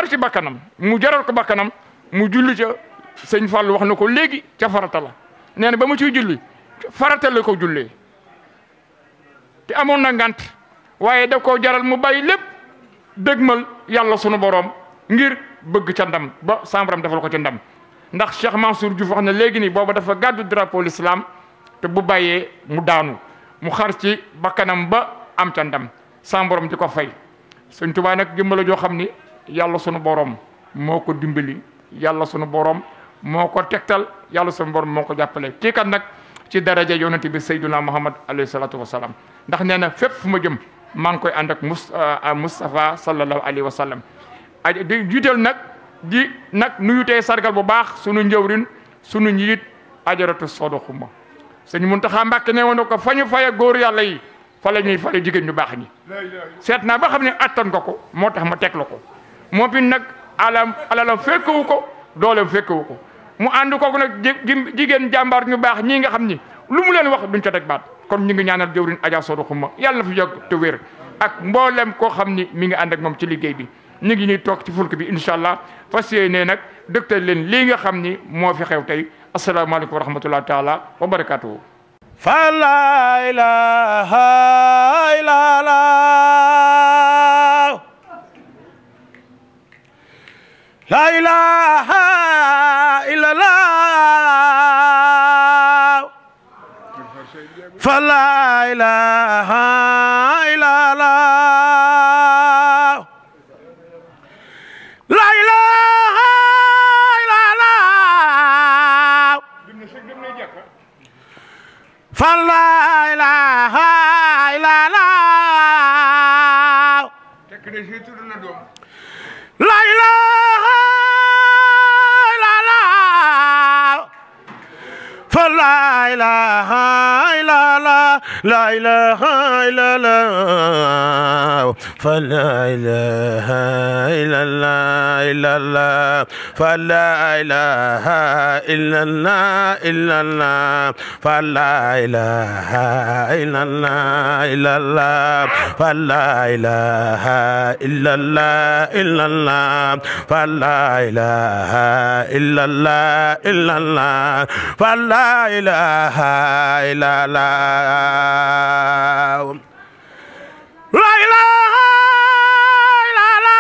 ci bakkanam mu jaral ko bakkanam mu julli ca sëñ Fall wax na ko léegi ca farata la nee na ba mu ciy julli farata la ko jullee te amoon na ngant waaye da koo jaral mu bàyyi lépp dëgmal yàlla sunu borom ngir bëgg ca ndam ba sambram defal ko ca ndam ndax Cheikh Mansour Diouf wax na léegi ni booba dafa gàddu drapeau l'islam te bu bàyyee mu daanu mu xar ci bakkanam ba am ca ndam sambrom di ko fay Sëñ Tuubaa nag jëmbala joo xam ni yàlla sunu borom moo ko dimbali yàlla sunu borom moo ko tegtal yàlla sunu borom moo ko jàppale kii kat nag ci daraja yonent bi Seydina Muhammad alayhi salaatu wa salaam ndax nee na fépp fu ma jëm maa ngi koy ànd ak Moustapha sallallahu alayhi wa sallam di jiital nag di nag nuyu tey sargal bu baax sunu njëwrin sunu njiit ajaratu Sodo Xuma sëñ Muntaxa Mbàkke ne woon ko fa ñu faye góor yàlla yi fa la ñuy fale jigéen ñu baax ñi seet naa ba xam ne attan nga ko moo tax ma teg la ko moo fi nag alalam fekkewu ko dooleem fekkewu ko mu ànd kooku nag jigéen jàmbaar ñu baax ñii nga xam ni lu mu leen wax duñ ca teg baat kon ñu ngi ñaanal jëwriñ Adja Sodo Xuma yàlla na fi yokk te wér ak mboolem koo xam ni mi ngi ànd ak moom ci liggéey bi ñu ngi ñuy toog ci fulk bi incha allah fas yéene nag dëgtal leen lii nga xam ni moo fi xew tey asalaamaaleykum wa rahmatullahi taala wa barakatuhu fa la ilaha illallah la ilaha illallah fa la ilaha illallah la ilaha illallah fa la ilaha illallah la ilaha illallah fa la ilaha illallah la ilaha illallah fa la ilaha illallah fa la ilaha illallah fa la ilaha illallah fa la ilaha illallah fa la ilaha illallah fa la ilaha illallah la ilaha illallah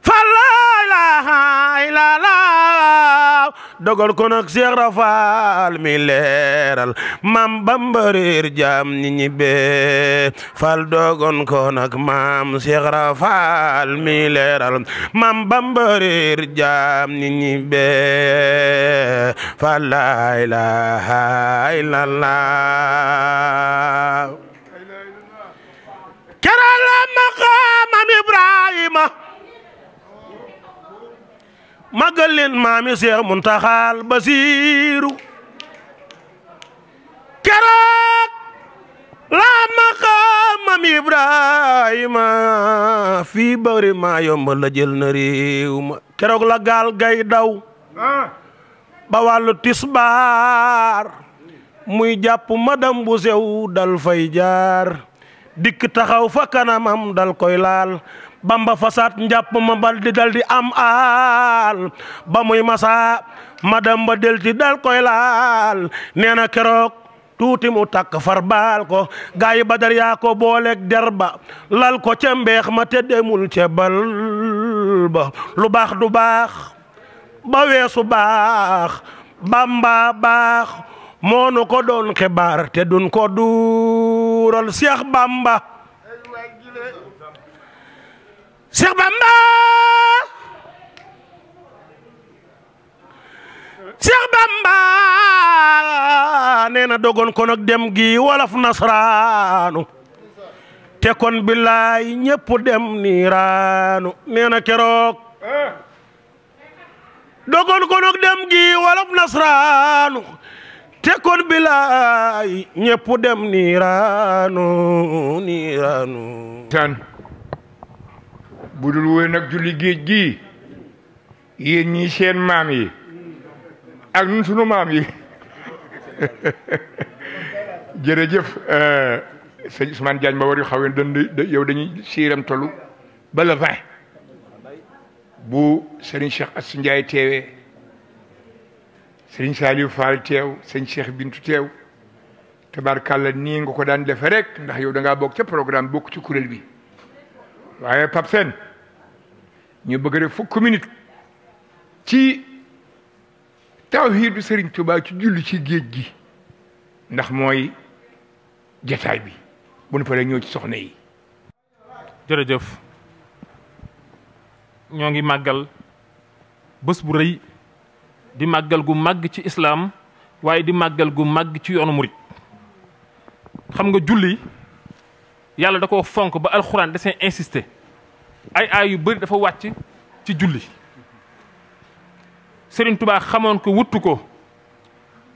fa la ilaha illallah dogal ko nag Cheikh Rafal mi leeral Maam Bamba réer jaam ñi ñibbe fal dogon ko nag Maam Cheikh Rafal mi leeral Maam Bamba réer jaam ñi ñibbe fal la ilaha illallah keral maqaamam Ibrahima magal leen maami Seex Muntaxal Basiiru keroog la maqaamam Ibrahima fii bari maa yomb la jël na réew ma keroog la gaal gay daw ba wàllu tisbaar muy jàpp madam bu sew dal fay jaar dikk taxaw fa kanamam dal koy laal Bamba fasaat njàpp ma bal di dal di am aal ba muy masa madam ba del ci dal koy laal nee na keroog tuuti mu takk far baal ko gaa yi Badar yaa ko booleeg der ba lal ko ca mbeex ma te demul ca bal ba lu baax du baax ba weesu baax Bamba baax moonu ko doon xibaar te dun ko duural Cheikh Bamba Cheikh Bamba Cheikh Bamba nee na dogon ko nag dem gi wolof nasraanu te kon billaay ñépp dem niiraanu nee na keroog dogon ko nag dem gi wolof nasraanu te kon billaay ñépp dem niiraanu budul woon nag julli géej gi yéen ñii seen maam yi ak ñun sunu maam yi jërëjëf sëñ Ousmane Diagne ma war yu xawee dënd yow dañuy siiram tollu ba le 20 bu Serigne Cheikh Assou Ndiaye teewee Serigne Saliou Fall teew sëñ Cheikh Bintu teew tabarkàlla nii nga ko daan defe rek ndax yow da ngaa bokk ca programme bokk ci kuréel bi waaye Pape Sène ñu bëgg rek fukki minute ci tawhiidu Serigne Touba ci julli ci géej gi ndax mooy jataay bi bu nu paree ñëw ci soxna yi. jërëjëf ñoo ngi màggal bés bu rëy di màggal gu màgg ci islaam waaye di màggal gu màgg ci yoonu murit xam nga julli yàlla da koo fonk ba alxuraan da see insister ay yu bëri dafa wàcc ci julli Serigne Touba xamoon ko wuttu ko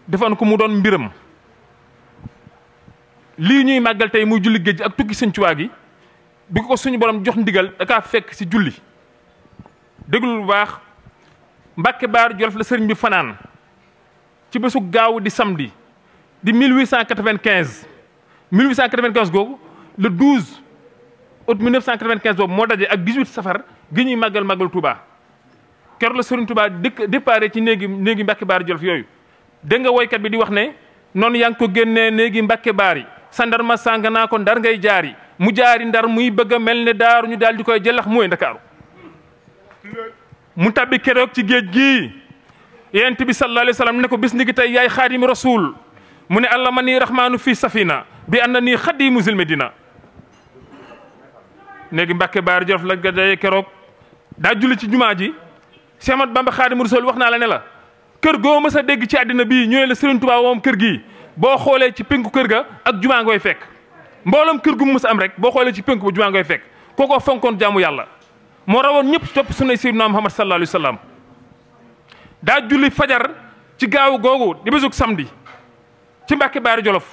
defoon ko mu doon mbiram lii ñuy màggal tey muy julli géej ak tukki Sëñ Touba gi bi ko suñu borom jox ndigal da kaa fekk ci julli déglu bu baax Mbàkke Baar Jolof la sëriñ bi fanaan ci bésu gaaw di samedi di 1895 googu le 12 août 1995 boobu moo daje ak 18 safar gi ñuy màggal Touba keroog la Serigne Touba déparé ci néegi Mbàkke Baar Jolof yooyu dégg nga woykat bi di wax ne noonu yaa ngi ko génnee néegi Mbàkke Baar yi sandarma sàng naa ko ndar ngay jaari mu jaari ndar muy bëgg a mel ne daaru ñu daal di koy jëlax mooy Ndakaaru mu tabbi keroog ci géej gi yonent bi sallallahu alayhi wa sallam ne ko bis ni ki tey yaay xaadimi rasul mu ne allama nii rahmaanu fii safina bi anna nii xadimu zil medina léegi Mbàkke Baari Jolof la gadaye keroog daa julli ci jumaa ji Cheikh Ahmadou Bamba xaadimu rasul wax naa la ne la kër goo mës a dégg ci àddina bii ñu ne la Serigne Touba moom kër gii boo xoolee ci penku kër ga ak jumaa ngoy fekk mbooloom kër gu mu mës a am rek boo xoolee ci penku ba jumaa ngoy fekk kookoo fonkoon jaamu yàlla moo rawoon ñëpp topp sunnay Seydina Muhammad sallallahu alayhi wa sallam daa julli fajar ci gaawu googu di bésug samedi ci Mbàkke Baari Jolof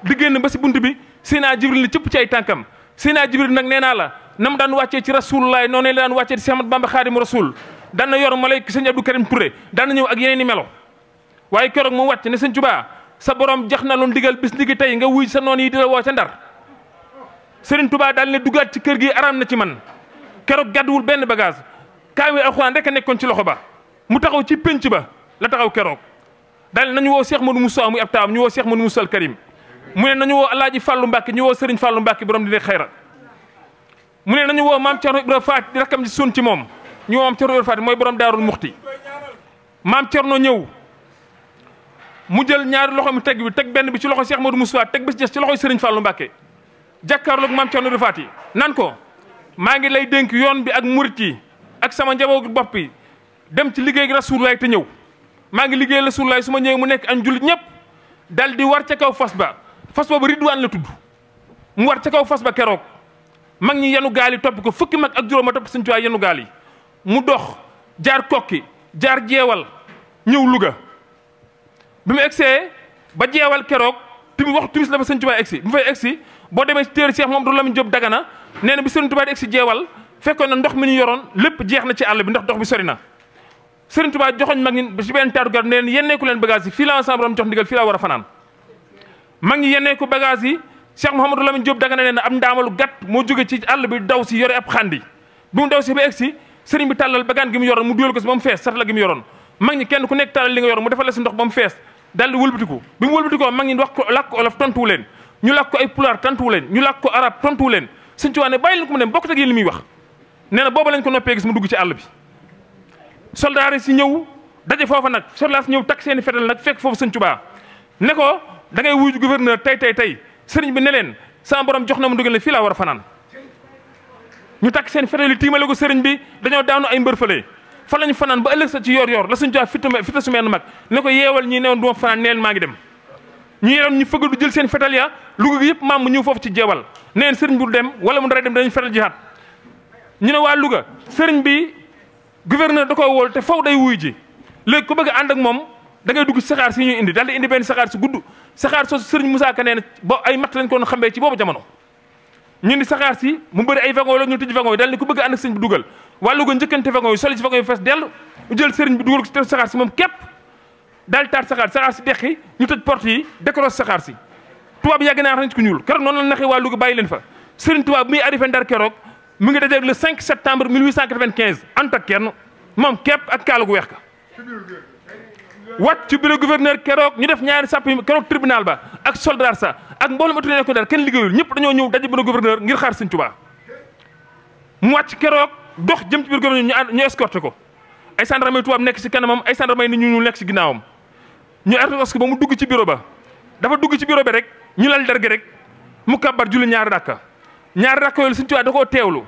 di génn ba si bunt bi Seydina Jibril ni cëpp ci ay tànkam Seydina Jibril nag nee naa la nam daan wàccee ci rasulullah noonu la daan wàccee ci Cheikh Ahmadou Bamba xaadimu rasul daan na yor malayka sëñ Abdou Karim Touré daan na ñëw ak yeneen i melo waaye keroog mu wàcc ne sëñ Tuubaa sa borom jax na lu ndigal bis ndigi tey nga wuy sa noon yi di la woo ca Ndar Sëriñ Tuubaa daal ne dugaat ci kër gi araam na ci man keroog gàdduwul benn bagage kaamil alxuraan rek a nekkoon ci loxo ba mu taxaw ci pénc ba la taxaw keroog daal nañu woo Cheikh Modou Moussa muy ab taawam ñu woo Cheikh Modou Moussa al Karim mu ne nañu woo Alaaji Fàllu Mbàkke ñu woo Sëriñ Fàllu Mbàkke borom di xayra mu ne nañu woo maam Cerno Ibra Faati di rakkam ci sun ci moom ñu woo maam Cerno Ibra Faati mooy borom Daarul Muxti maam Cerno ñëw mu jël ñaari loxo mi teg benn bi ci loxo Cheikh Modou Moussa teg bi ci des ci loxoy Sëriñ Fàllu Mbàkke jàkkaarloog maam Cerno Ibra Faati nan ko maa ngi lay dénk yoon bi ak murit yi ak sama njabootu bopp yi dem ci liggéey Rasulullaay te ñëw maa ngi liggéey Rasulullaay su ma ñëwee mu nekk añ jullit ñëpp dal di war ca kaw fas ba Ridwaan la tudd mu war ca kaw fas ba keroog mag ñi yenu gaal yi topp ko fukki mag ak juróom a topp Sëñ Tuubaa yenu gaal yi mu dox jaar kokki jaar jeewal ñëw Louga bi mu egsee ba jeewal keroog waxtu timis la fa Sëñ Tuubaa egsi bu fay egsi boo demee ci téere Cheikh Mamadou Lamine Diop Dagana nee na bi Sëriñ Tuubaa di egsi jeewal fekkoon na ndox mi ñu yoroon lépp jeex na ci àll bi ndax ndox bi sori na Sëriñ Tuubaa joxoñ mag ñi ci benn taatu garab ne leen yenneeku leen bagage yi fii la sama borom jox ndigal fii laa war a fanaan mag ñi yenneeku bagage yi Cheikh Mouhamadou Lamine Diop Dagana nee na am ndaamalu gàtt moo jóge ci àll bi daw si yore ab xandi bi mu daw si ba egsi sëriñ bi tàllal bagaan gi mu yoroon mu duyal ko si ba mu fees satala gi mu yoroon mag ñi kenn ku nekk tàllal li nga yoroon mu defal la si ndox ba mu fees daal di wëlbatiku bi mu wëlbatikoo mag ñi wax ko làkk ko olof tontuwu leen ñu làkk ko ay pulaar tontuwu leen ñu làkk ko arab tontuwu leen Sëñ Tuubaa ne bàyyi leen ko mu dem bokkut ak yéen li muy wax nee na booba lañ ko noppee gis mu dugg ci àll bi soldaar yi si ñëw daje foofa nag soldaar si ñëw takk seeni fetal nag fekk foofu Sëñ Tuubaa ne ko da ngay wuyu gouverneur tey sëriñ bi ne leen sama borom jox na mu dugal ne fii laa war a fanaan ñu takk seen fetal yi tiimale ko sëriñ bi dañoo daanu ay mbër fële fa lañu fanaan ba ëllëg sa ci yor la Sëñ Tuubaa fitta su meen mag ne ko yeewal ñi newoon du ma fanaan neel maa ngi dem ñu yeewoon ñu fëgg du jël seen fetal ya Louga gi yëpp maam mu ñëw foofu ci jeewal neen sëriñ bi du dem wala mu dara dem dañu fetal jihaat ñu ne waa Louga sëriñ bi gouverneur da koy wool te faw day wuy ji léegi ku bëgg a ànd ak moom da ngay dugg ci saxaar si ñuy indi daal di indi benn saxaar si gudd saxaar soosu sëriñ Moussa Ka nee na ba ay matt lañ ko xambee ci boobu jamono ñu di saxaar si mu bëri ay wagon la ñu tëj wagon yi daal ni ku bëgg a ànd ak sëriñ bi dugal waa Louga njëkkante wagon yi soli ci wagon yi fees dell ñu jël sëriñ bi dugal ko ci te saxaar si moom képp daal taat saxaar si deqi ñu tëj porte yi décroche saxaar si tubaab yàgg naa nit ku ñuul keroog noonu la naxee waa Louga bàyyi leen fa sëriñ tubaab bi muy arrivé Ndar keroog mu ngi dajeeg le 5 septembre 1895 ànd ak kenn moom képp ak kaala gu weex ka wàcc ci bureau gouverneur keroog ñu def ñaari sàpp yi keroog tribunal ba ak soldat sa ak mboolum autorité nekk Ndar kenn liggéeyul ñëpp dañoo ñëw daje bureau gouverneur ngir xaar Sëñ Tuubaa mu wàcc keroog dox jëm ci biir gouverneur ñu escorté ko ay gendarme tubaab nekk ci kanamam ay gendarme nit ñu nekk ci ginnaawam ñu escorté ko ba mu dugg ci bureau ba dafa dugg ci bureau bi rek ñu lal derge rek mu kàbbar julli ñaari rakka yooyu Sëñ Tuubaa da koo teewlu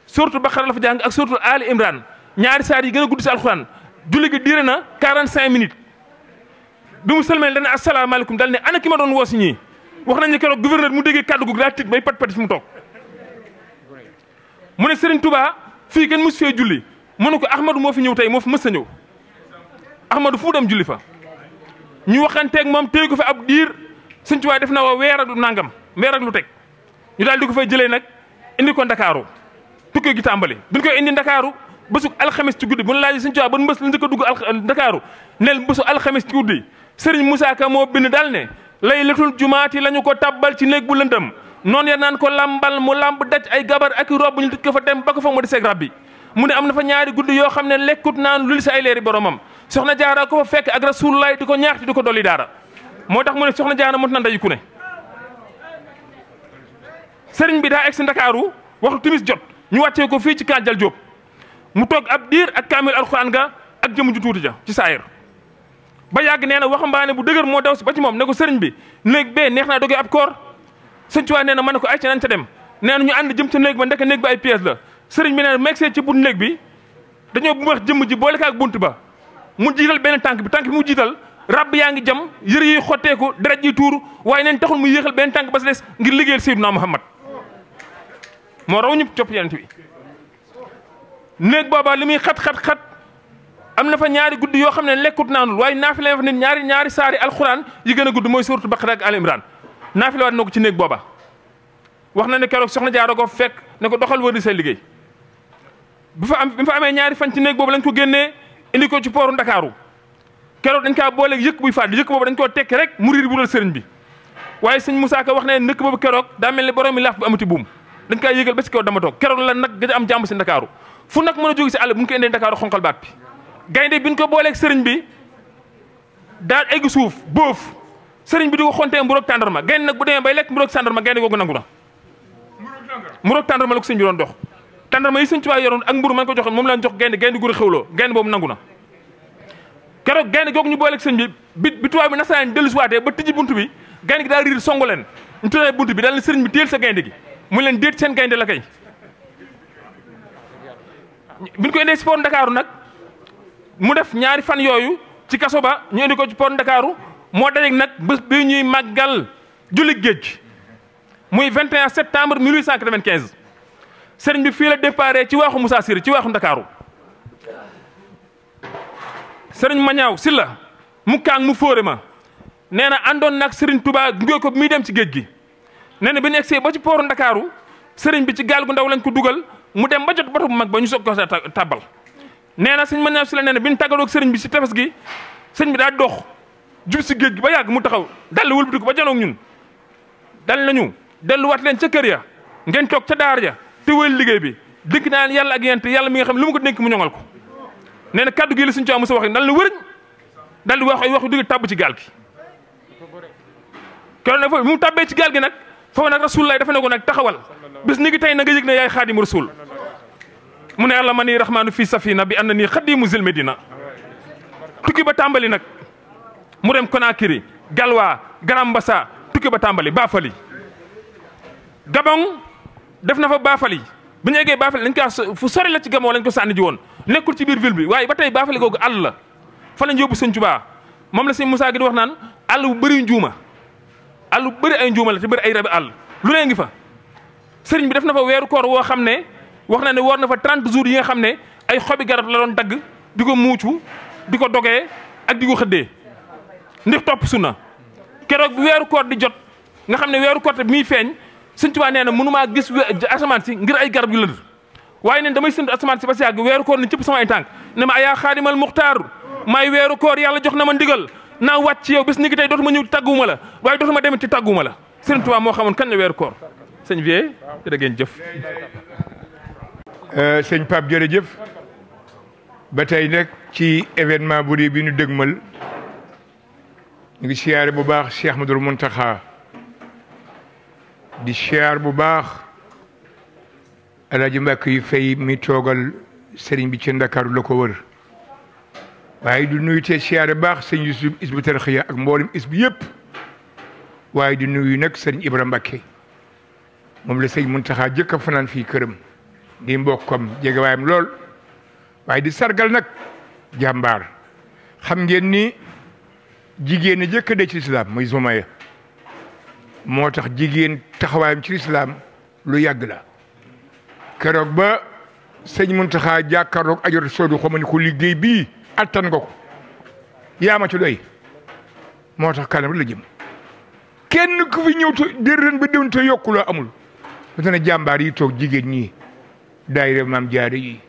surtout Baqara la fa jàng ak surtout Ali Imran ñaari saar yi gën a gudd ci alxuraan julli gi diire na 45 minutes bi mu sëlmee dana asalaamaaleykum dal ne ana ki ma doon woo si ñii wax nañ ne keroog gouverneur mu déggee kàddu gu daa tiit bay pat fi mu toog mu ne Serigne Touba fii kenn mus fee julli mu ne ko Ahmadou moo fi ñëw tey moo fi mës a ñëw Ahmadou fu mu dem julli fa ñu waxanteeg moom téye ko fa ab diir Sëñ Touba def na wa weer ak lu nangam weer ak lu teg ñu daal di ko fay jëlee nag indi ko Ndakaaru tukkee gi tàmbali duñ koy indi Ndakaaru bésug alxames ci guddi bu ñu laajee Sëñ Tuubaa ban mbës la njëkk a dugg Ndakaaru neel bésu alxames ci guddi Sëriñ Moussa Ka moo bind daal ne laylatul jumaati la ñu ko tabbal ci néeg bu lëndëm noonu ya naan ko lambal mu lamb daj ay gabar ak i rob ñu tëj ko fa dem ba ko fa mu di seeg rab bi mu ne am na fa ñaari guddi yoo xam ne lekkut naan lul si ay leeri boromam soxna jaara ko fa fekk ak Rasulullaay di ko ñaax di ko dolli daara moo tax mu ne soxna jaara mot na ndayu ku ne sëriñ bi daa egg si Ndakaaru waxtu timis jot ñu wàccee ko fii ci Kànjal Jóob mu toog ab diir ak kaamil alxuraan ga ak jëmu ju tuuti ja ci saayir ba yàgg nee na waxambaane bu dëgër moo daw si ba ci moom ne ko sëriñ bi néeg bee neex naa dogee ab koor sëñ Tuubaa nee na ma ne ko ay ca nañ ca dem nee na ñu ànd jëm ca néeg ba ndeke néeg ba ay pièces la sëriñ bi nee na megsee ci bunt néeg bi dañoo bu wax jëmm ji boole ak bunt ba mu jiital benn tànk bi mu jiital rab yaa ngi jam yëre yi xotteeku deret ji tuur waaye neen taxul mu yéexal benn tànk ba si des ngir liggéeyal Seydina Muhammad moo raw ñëpp copp yonent bi néeg booba li muy xat am na fa ñaari guddi yoo xam ne lekkut naanul waaye naafila fa nit ñaari saari alxuraan yi gën a gudd mooy suuratu Baqara ak Al Imran naafila waat na ko ci néeg booba wax na ne keroog soxna Jaara ko fekk ne ko doxal wër di say liggéey bi fa amee ñaari fan ci néeg boobu lañ ko génnee indi ko ci pooru Ndakaaru keroog dañ kaa booleeg yëkk buy faat yëkk boobu dañ koo tekki rek mu riir bu dal sëriñ bi waaye sëñ Moussa Ka wax ne nëkk boobu keroog daa mel ni borom mi laaf bu amati buum dañ kaa yëgal ba ci kaw dama toog keroog la nag gëj am jàmm si Ndakaaru fu nag mën a jóge si àll bu ñu ko indee Ndakaaru xonqal baat bi gaynde bi ñu ko booleeg sëriñ bi daal egg suuf boof sëriñ bi di ko xontee mburoog tàndarma gaynde nag bu demee bay lekk mburoog tàndarma gaynde googu nangu na mburoog tàndarma la ko sëñ bi doon dox tàndarma yi sëñ Tuubaa yoroon ak mburu man ko joxoon moom lañ jox gaynde gu xewloo gaynde boobu nangu na keroog gaynde googu ñu booleeg sëñ bi tubaab bi nasaraan dellu siwaatee ba tijji buntu bi gaynde gi daal riir songo leen ñu tëjee buntu bi daal ne sëriñ bi téel sa gaynde gi mu leen déet seen gaynde la kay biñ ko indee si port Ndakaaru nag mu def ñaari fan yooyu ci kaso ba ñu indi ko ci port Ndakaaru moo dajeeg nag bés bi ñuy màggal julli géej muy 21 septembre 1895 sëriñ bi fii la déparé ci waaxu Moussa Siri ci waaxu Ndakaaru sëriñ Mañaaw Silla mu kaang mu fóore ma nee na àndoon nag sëriñ Touba gunge ko bi muy dem ci géej gi nee na bi ñu egsee ba ci port Ndakaaru sëriñ bi ci gaal gu ndaw lañ ko dugal mu dem ba jot bato bu mag ba ñu soog ko tàbbal nee na sëñ Mañaaw Silla nee na bi ñu tàggaloog sëriñ bi si tefes gi sëriñ bi daa dox jub si géej gi ba yàgg mu taxaw dal wëlbatiku ba janoog ñun dal nañu delluwaat leen ca kër ya ngeen toog ca daar ja te wéyal liggéey bi dénk naa leen yàlla ak yent yàlla mi nga xam lu mu ko dénk mu ñoŋal ko nee na kaddu gi la suñu coow mos a wax dal na wërëñ dal di wax ay wax yu dugg tàbb ci gaal gi keroog nag foofu bi mu tàbbee ci gaal gi nag foofu nag rasulullah dafa ne ko nag taxawal bis ni ngi tey na nga yëg ne yaay xaadimu rasul mu ne yàlla ma nii rahmaanu fii safina bi ànd na nii xadimu zil medina tukki ba tàmbali nag mu dem Conakry Galwa Grand Mbassa tukki ba tàmbali Bafali Gabon def na fa Bafali bu ñu eggee Bafali lañ ko fu sori la ci Gabon lañ ko sànni ji woon nekkul ci biir ville bi waaye ba tey Bafali googu àll la fa lañ yóbbu sëñ Tuubaa moom la sëñ Moussa gi di wax naan àll bu bëri njuuma àll bu bëri ay njuuma la te bëri ay rabi àll lu nee ngi fa sëriñ bi def na fa weeru koor woo xam ne wax na ne woor na fa 30 jours yi nga xam ne ay xobi garab la doon dagg di ko muucu di ko dogee ak di ko xëddee ndax topp sunna keroog bi weeru koor di jot nga xam ne weeru koor te bi muy feeñ sëñ Tuubaa nee na mënumaa gis asamaan si ngir ay garab yu lënd waaye neen damay séntu asamaan si ba si yàgg weeru koor ni cëpp sama ay tànk ne ma ayaa xaadimal muxtaar maay weeru koor yàlla jox na ma ndigal naa wàcc ci yow bis ni ki tey dootuma ñëw tàgguwuma la waaye dootuma demit ci tàgguwuma la sëñ Tuubaa moo xamoon kañ la weeru koor sëñ Vieux jërë ngeen jëf sëñ Pape jërëjëf ba tey nag ci événement bu rëy bi ñu dëgmal ñu ngi siyaare bu baax Cheikh Ahmadoul Mountakha di siyaar bu baax Alaaji Mbàkke yu fay mi toogal sëriñ bi ci Ndakaaru la ko wër waaye du nuyu te siyaare baax sëñ Yusuf Hizbut Tarqiyyah ak mboolem is bi yëpp waaye di nuyu nag sëriñ Ibra Mbàkke moom la sëñ Mountakha jëkk a fanaan fii këram di mbokkam jege waayam lool waaye di sargal nag jàmbaar xam ngeen ni jigéen a jëkk de ci lislaam muy Zumaya moo tax jigéen taxawaayam ci lislaam lu yàgg la keroog ba sëñ Muntaxa jàkkaarloog ajor soodu xama ni ko liggéey bii attan nga ko yaa ma ci doy moo tax kanam la jëm kenn ku fi ñëw te dërën ba déwén te yokkuloo amul dana jàmbaar yi toog jigéen ñi daayira maam jaare yi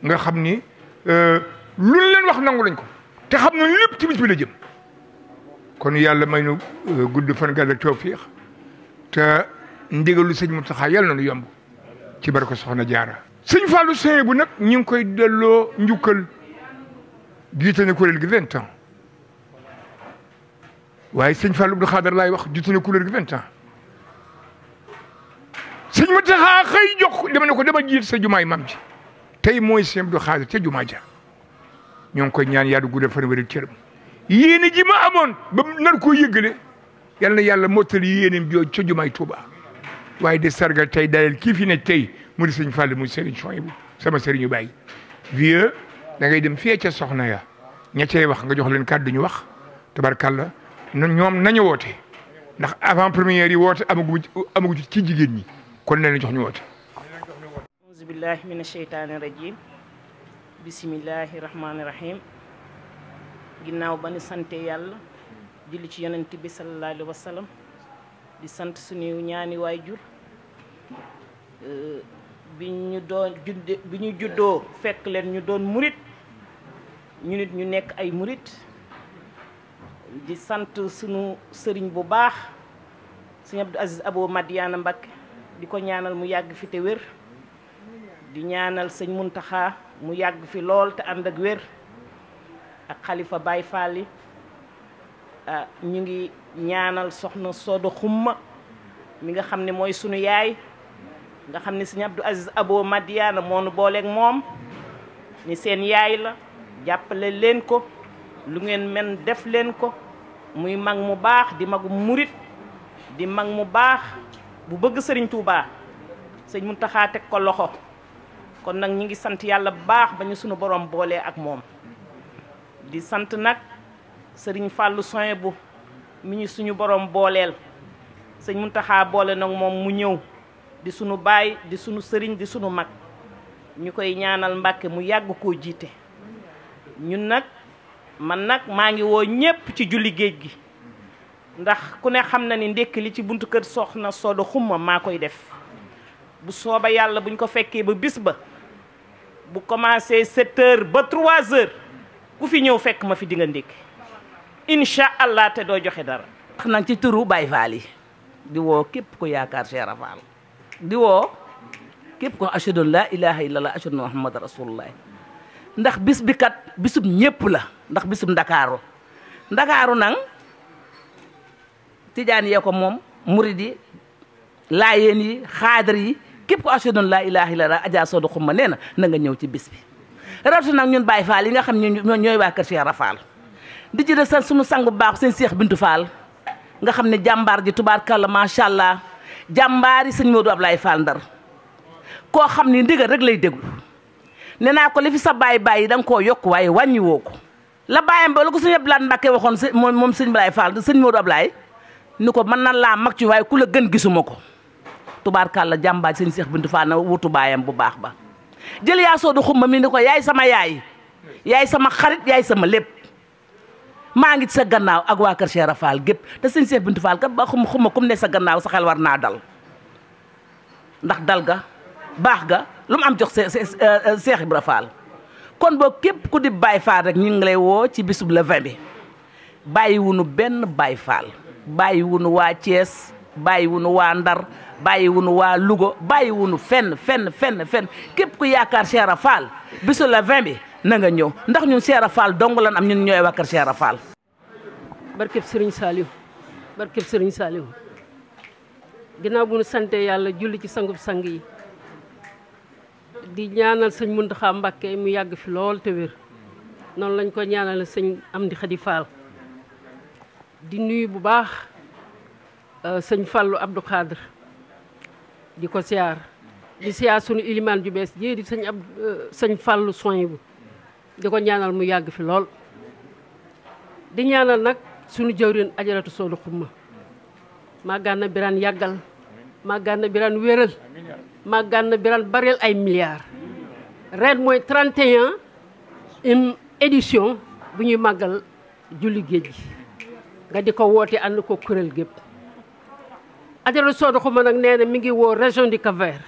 nga xam ni lu leen wax nangu lañ ko te xam na lépp ci bis bi la jëm kon yàlla may nu gudd fan gàll ak tawfiix te ndigalu sëñ Mountakha yàlla na nu yomb ci barko soxna jaara sëñ Fallou Seye bu nag ñu ngi koy delloo njukkal jiite na kuréel gi 20 ans waaye sëñ Fallou Abdou Khadar laay wax jiite na kuréel gi 20 ans sëñ Mountakha xëy jox dama ne ko dama jiit sa jumaay mam ji tey mooy sëñ Abdou Khadar ca jumaa ja ñoo ngi koy ñaan yàlla guddal fan wéral cëram yéene ji ma amoon ba nar koo yëgale yal na yàlla mottali yéeneem jooju ca jumaay Tuuba waaye de sargal tey dalal kii fi ne tey mu di sëñ Fall mu Serigne Souhaïbou sama Serigne Baye vieux da ngay dem fii ca soxna ya ña cay wax nga jox leen kàddu ñu wax tabarkàlla ñoom nañu woote ndax avant première yi woote amagu ci jigéen ñi kon leen jox ñu woote. auzu billahi mina sheytaani rajim bisimillahi rahmaani rahim ginnaaw ba ni sante yàlla julli ci yonent bi sallallahu alayhi wa sallam di sant suñu ñaani waajur bi ñu juddoo fekk leen ñu doon murit ñu nit ñu nekk ay murit di sant sunu sëriñ bu baax sëñ Abdou Aziz Abo Madiana Mbacké di ko ñaanal mu yàgg fi te wér di ñaanal sëñ Muntaxa mu yàgg fi lool te ànd ak wér ak xalifa Baye Fall yi ñu ngi ñaanal soxna Sodo Xumma mi nga xam ne mooy sunu yaay nga xam ne sëñ Abdou Aziz Abo Madiana moo nu booleeg moom ni seen yaay la jàppale leen ko lu ngeen men def leen ko muy mag mu baax di magu murit di mag mu baax bu bëgg sëriñ Touba sëñ Muntaxa teg ko loxo kon nag ñi ngi sant yàlla bu baax ba ñu sunu borom boolee ak moom di sant nag sëriñ Fallou Souhaïbou mi ñu suñu borom booleel sëñ Muntaxa boole nag moom mu ñëw di sunu baay di sunu sëriñ di sunu mag ñu koy ñaanal Mbàkke mu yàgg koo jiite ñun nag man nag maa ngi woo ñépp ci julli géej gi ndax ku ne xam na ni ndékki li ci buntu kër soxna Sodo Xumma maa koy def bu sooba yàlla buñ ko fekkee ba bis ba bu commencé 7 heures ba 3 heures ku fi ñëw fekk ma fi di nga ndékki incha allah te doo joxe dara. wax nañ ci turu Baye Fall yi di woo képp ko yaakaar Cheikh Rafal di woo képp ko ashhadu an la ilaha illallah ashhadu anna muhammad rasulullah ndax bis bi kat bisub ñépp la ndax bisub ndakaaru nag tijaan yee ko moom murid yi laayeen yi xaadar yi képp ko ashhadu an la ilaha illallah Adja Sodo Xumma nee na nga ñëw ci bis bi rawtu nag ñun Baye Fall yi nga xam ne ñooy waa kër Cheikh Rafal di ci de sa sunu sang bu baax seen Cheikh Bintou Fall nga xam ne jàmbaar ji tubaarkàlla macha allah jàmbaar yi sëñ Modou Ablaye Fall Ndar koo xam ni ndigal rek lay déglu nee naa ko li fi sa baay bàyyi da nga koo yokk waaye wàññi woo ko la bàyyam ba la ko sëñ Abdoulaye Mbacké waxoon moom sëñ Ablaye Fall sëñ Modou Ablaye ni ko mën nan laa mag ci waaye ku la gën gisuma ko tubaarkàlla jàmbaar sëñ Cheikh Bintou Fall na wutu baayam bu baax ba jël yaa Sodo Xumma mi ni ko yaay sama yaay yaay sama xarit yaay sama lépp maa ngi ci sa gannaaw ak waa kër Cheikh Rafal gépp te sëñ Cheikh Bintou Fall kat ba xumma kum ne sa gannaaw sa xel war naa dal ndax dal ga baax ga lu mu am jox Cheikh Ibra Fall kon boo képp ku di Baye Fall rek ñu ngi lay woo ci bisub le 20 bi bàyyi wunu benn Baye Fall bàyyi wunu waa Thiès bàyyi wunu waa Ndar bàyyi wunu waa Louga bàyyi wunu fenn képp ku yaakaar Cheikh Ibra Fall bisu le 20 bi na nga ñëw ndax ñun Cheikh Ibra Fall dong lan am ñun ñooy waa kër Cheikh Ibra Fall. barkeb Serigne Saliou ginnaaw bu nu sante yàlla julli ci sangub sang yi di ñaanal sëñ Muntaxa Mbacké mu yàgg fi lool te wér noonu lañ ko ñaanal sëñ Amdi Khady Fall di nuyu bu baax sëñ Fallou Abdou Khadr di ko siyaar di siyaar sunu ilimaan ju bees ji di sëñ Fallou Souhaïbou di ko ñaanal mu yàgg fi lool di ñaanal nag sunu jëwriñ Ajaratu Sodo Xumma Magana Birane yàggal Magana Birane wéral Magana Birane bareel ay milliards ren mooy 31 édition bu ñuy màggal julli géej gi nga di ko woote ànd ko kuréel gépp Ajaratu Sodo Xumma nag nee na mi ngi woo région du Cap-Vert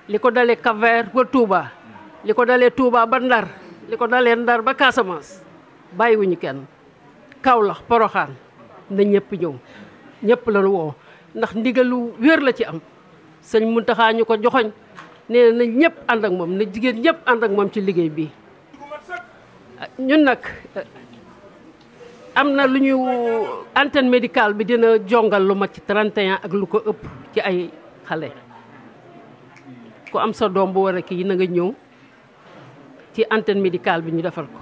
li ko dalee Cap-Vert ba Touba li ko dalee Touba ba Ndar li ko dalee Ndar ba Casamance bàyyiwuñu kenn Kaolack Porokhane na ñëpp ñëw ñëpp lañu woo ndax ndigalu wér la ci am sëñ Muntaxa ñu ko joxoñ nee na ñëpp ànd ak moom na jigéen ñëpp ànd ak moom ci liggéey bi ñun nag am na lu ñu antenne médicale bi dina jongal lu mat ci 31 ak lu ko ëpp ci ay xale ku am sa doom bu war a kii na nga ñëw ci antenne médicale bi ñu defal ko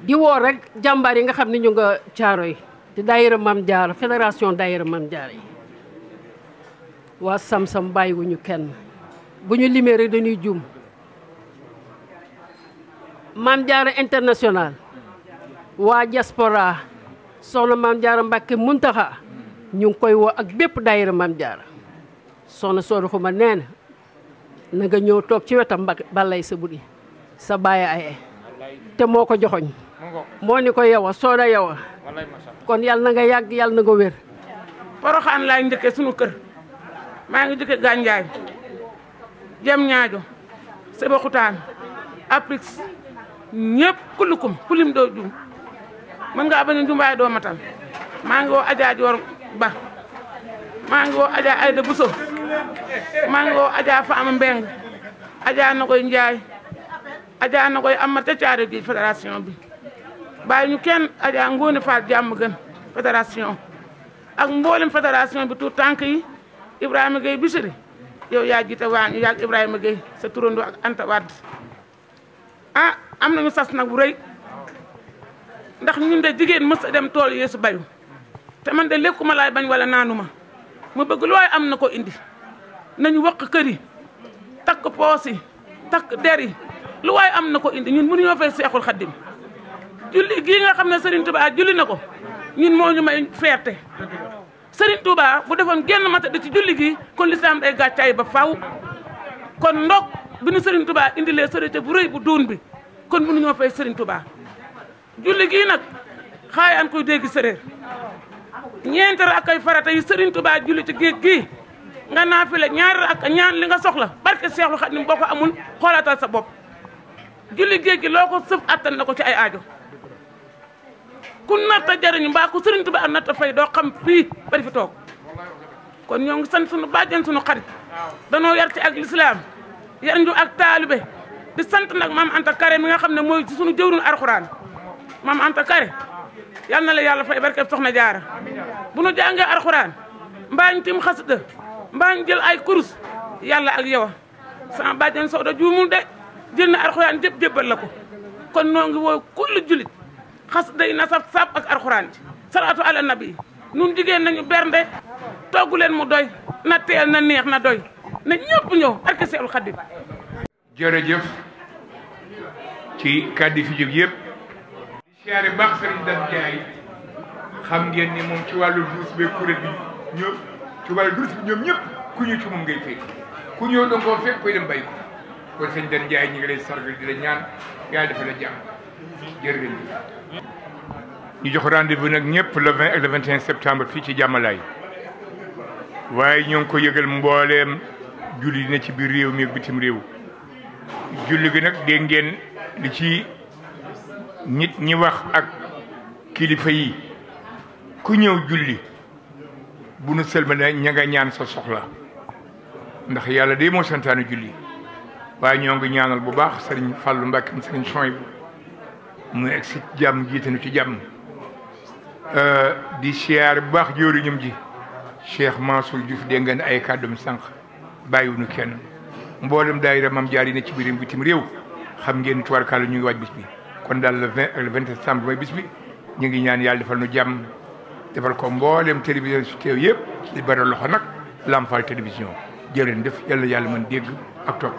di woo rek jàmbaar yi nga xam ne ñu nga caaro yi di daayira Maam Jaara fédération daayira Maam Jaara yi waa Sam-Sam bàyyiwuñu kenn bu ñu limee rek dañuy juum Maam Jaara international waa diaspora soxna Maam Jaara Mbàkke Muntaxa ñu ngi koy woo ak bépp daayira Maam Jaara soxna Soodu Xuma nee na nga ñëw toog ci wetam balay sa budi sa bàyyi aye te moo ko joxoñ moo ni ko yow a sooda yow a kon yàlla na nga yàgg yàlla na nga wér. Poroxaan laay njëkkee sunu kër maa ngi jëkke Gandiaye jëm ñaajo Sébikotane Aprix ñëpp kulukum kulim doo jum mën ngaa bañ a jumbaay doo matal maa ngi woo Adja Dior Ba maa ngi woo Adja Ayda Bousso maa ngi woo Adja Fama Mbeng Adja Nagoy Ndiaye Adja Nagoy Amata Caare gi fédération bi bàyyi ñu kenn Adja Ngoone Fall jàmm gën fédération ak mboolem fédération bi tout tànk yi Ibrahima Gueye Bichri yow yaa jiite waañ yaa ak Ibrahima Gueye sa turando ak Anta Wade ah am nañu sas nag bu rëy ndax ñun de jigéen mës a dem tool yeesu bayu te man de lekkuma laay bañ wala naanuma ma bëgg lu waay am na ko indi nañu waq kër yi takk poos yi takk der yi lu waay am na ko indi ñun mënuñoo fay Seexul Xaddim julli gii nga xam ne Serigne Touba julli na ko ñun moo ñu may fierté Serigne Touba bu defoon genn mata di ci julli gi kon lislaam day gàccaay ba faw kon ndok bi nu Serigne Touba indilee sërite bu rëy bu duun bi kon mënuñoo fay Serigne Touba julli gii nag xaayaan koy dégg séréer ñeenti rakkay farata yi Serigne Touba julli ci géej gii nga naafile ñaari rakk ñaan li nga soxla barke Seexul Xadiim boo ko amul xoolaatal sa bopp julli géej gi loo ko sëf attan na ko ci ay aajo ku natta jariñu mbaa ku Serigne Touba am natta fay doo xam fii bari fi toog kon ñoo ngi sant sunu bàjjen sunu xarit danoo yar ci ak lislaam yar ñu ak taalibe di sant nag maam Anta Kare mi nga xam ne mooy ci sunu jëwriñu alxuraan maam Anta Kare yal na la yàlla fay barke soxna jaara bu nu jàngee alxuraan mbaa ñu tim xasida mbaa ñu jël ay kurus yàlla ak yow sama bàjjen Sooda juumul de jël na alxuraan jëpp jébbal la ko kon noo ngi woo kullu julit xasida yi na sab ak alxuraan ci salaatu ala nabi nun jigéen nañu bernde togg leen mu doy na teel na neex na doy na ñëpp ñëw barke Seexul Xadiim jërëjëf ci kàddu fi jóg yëpp di siyaare baax Serigne Dan Ndiaye xam ngeen ni moom ci wàllu duus be kuréel bi ñoom ci wàllu duus bi ñoom ñëpp ku ñu ci moom ngay fekk ku ñëw da nga koo fekk koy dem bay ko kon sëñ Dan Ndiaye ñu ngi lay sargal di la ñaan yàlla dafa la jàmm jërëjëf ñu jox rendez-vous nag ñëpp le 20 ak le 21 septembre fii ci Jàmmalaay waaye ñoo ngi ko yëgal mbooleem julli dina ci biir réew mi ak bitim réew julli gi nag dégg ngeen li ci nit ñi wax ak kilifa yi ku ñëw julli bu nu sëlmane ña nga ñaan sa soxla ndax yàlla day moo santaane julli waaye ñoo ngi ñaanal bu baax sëriñ Fallou Mbacke sëriñ Soy mu egg si jàmm jiitanu ci jàmm di siyaar bu baax jëwriñam ji Cheikh Mansour Diouf dégg ngeen ay kàddum sànq bàyyiwuñu kenn mboolem daayira Maam Jaara yi ne ci biir bitim réew xam ngeen tubarkàlla ñu ngi waaj bis bi kon daal le 20 ak le 27 septembre mooy bis bi ñu ngi ñaan yàlla defal nu jàmm defal ko mboolem télévision su teew yëpp di bari loxo nag Lamp Fall télévision jërë ngeen def yàlla mën dégg ak topp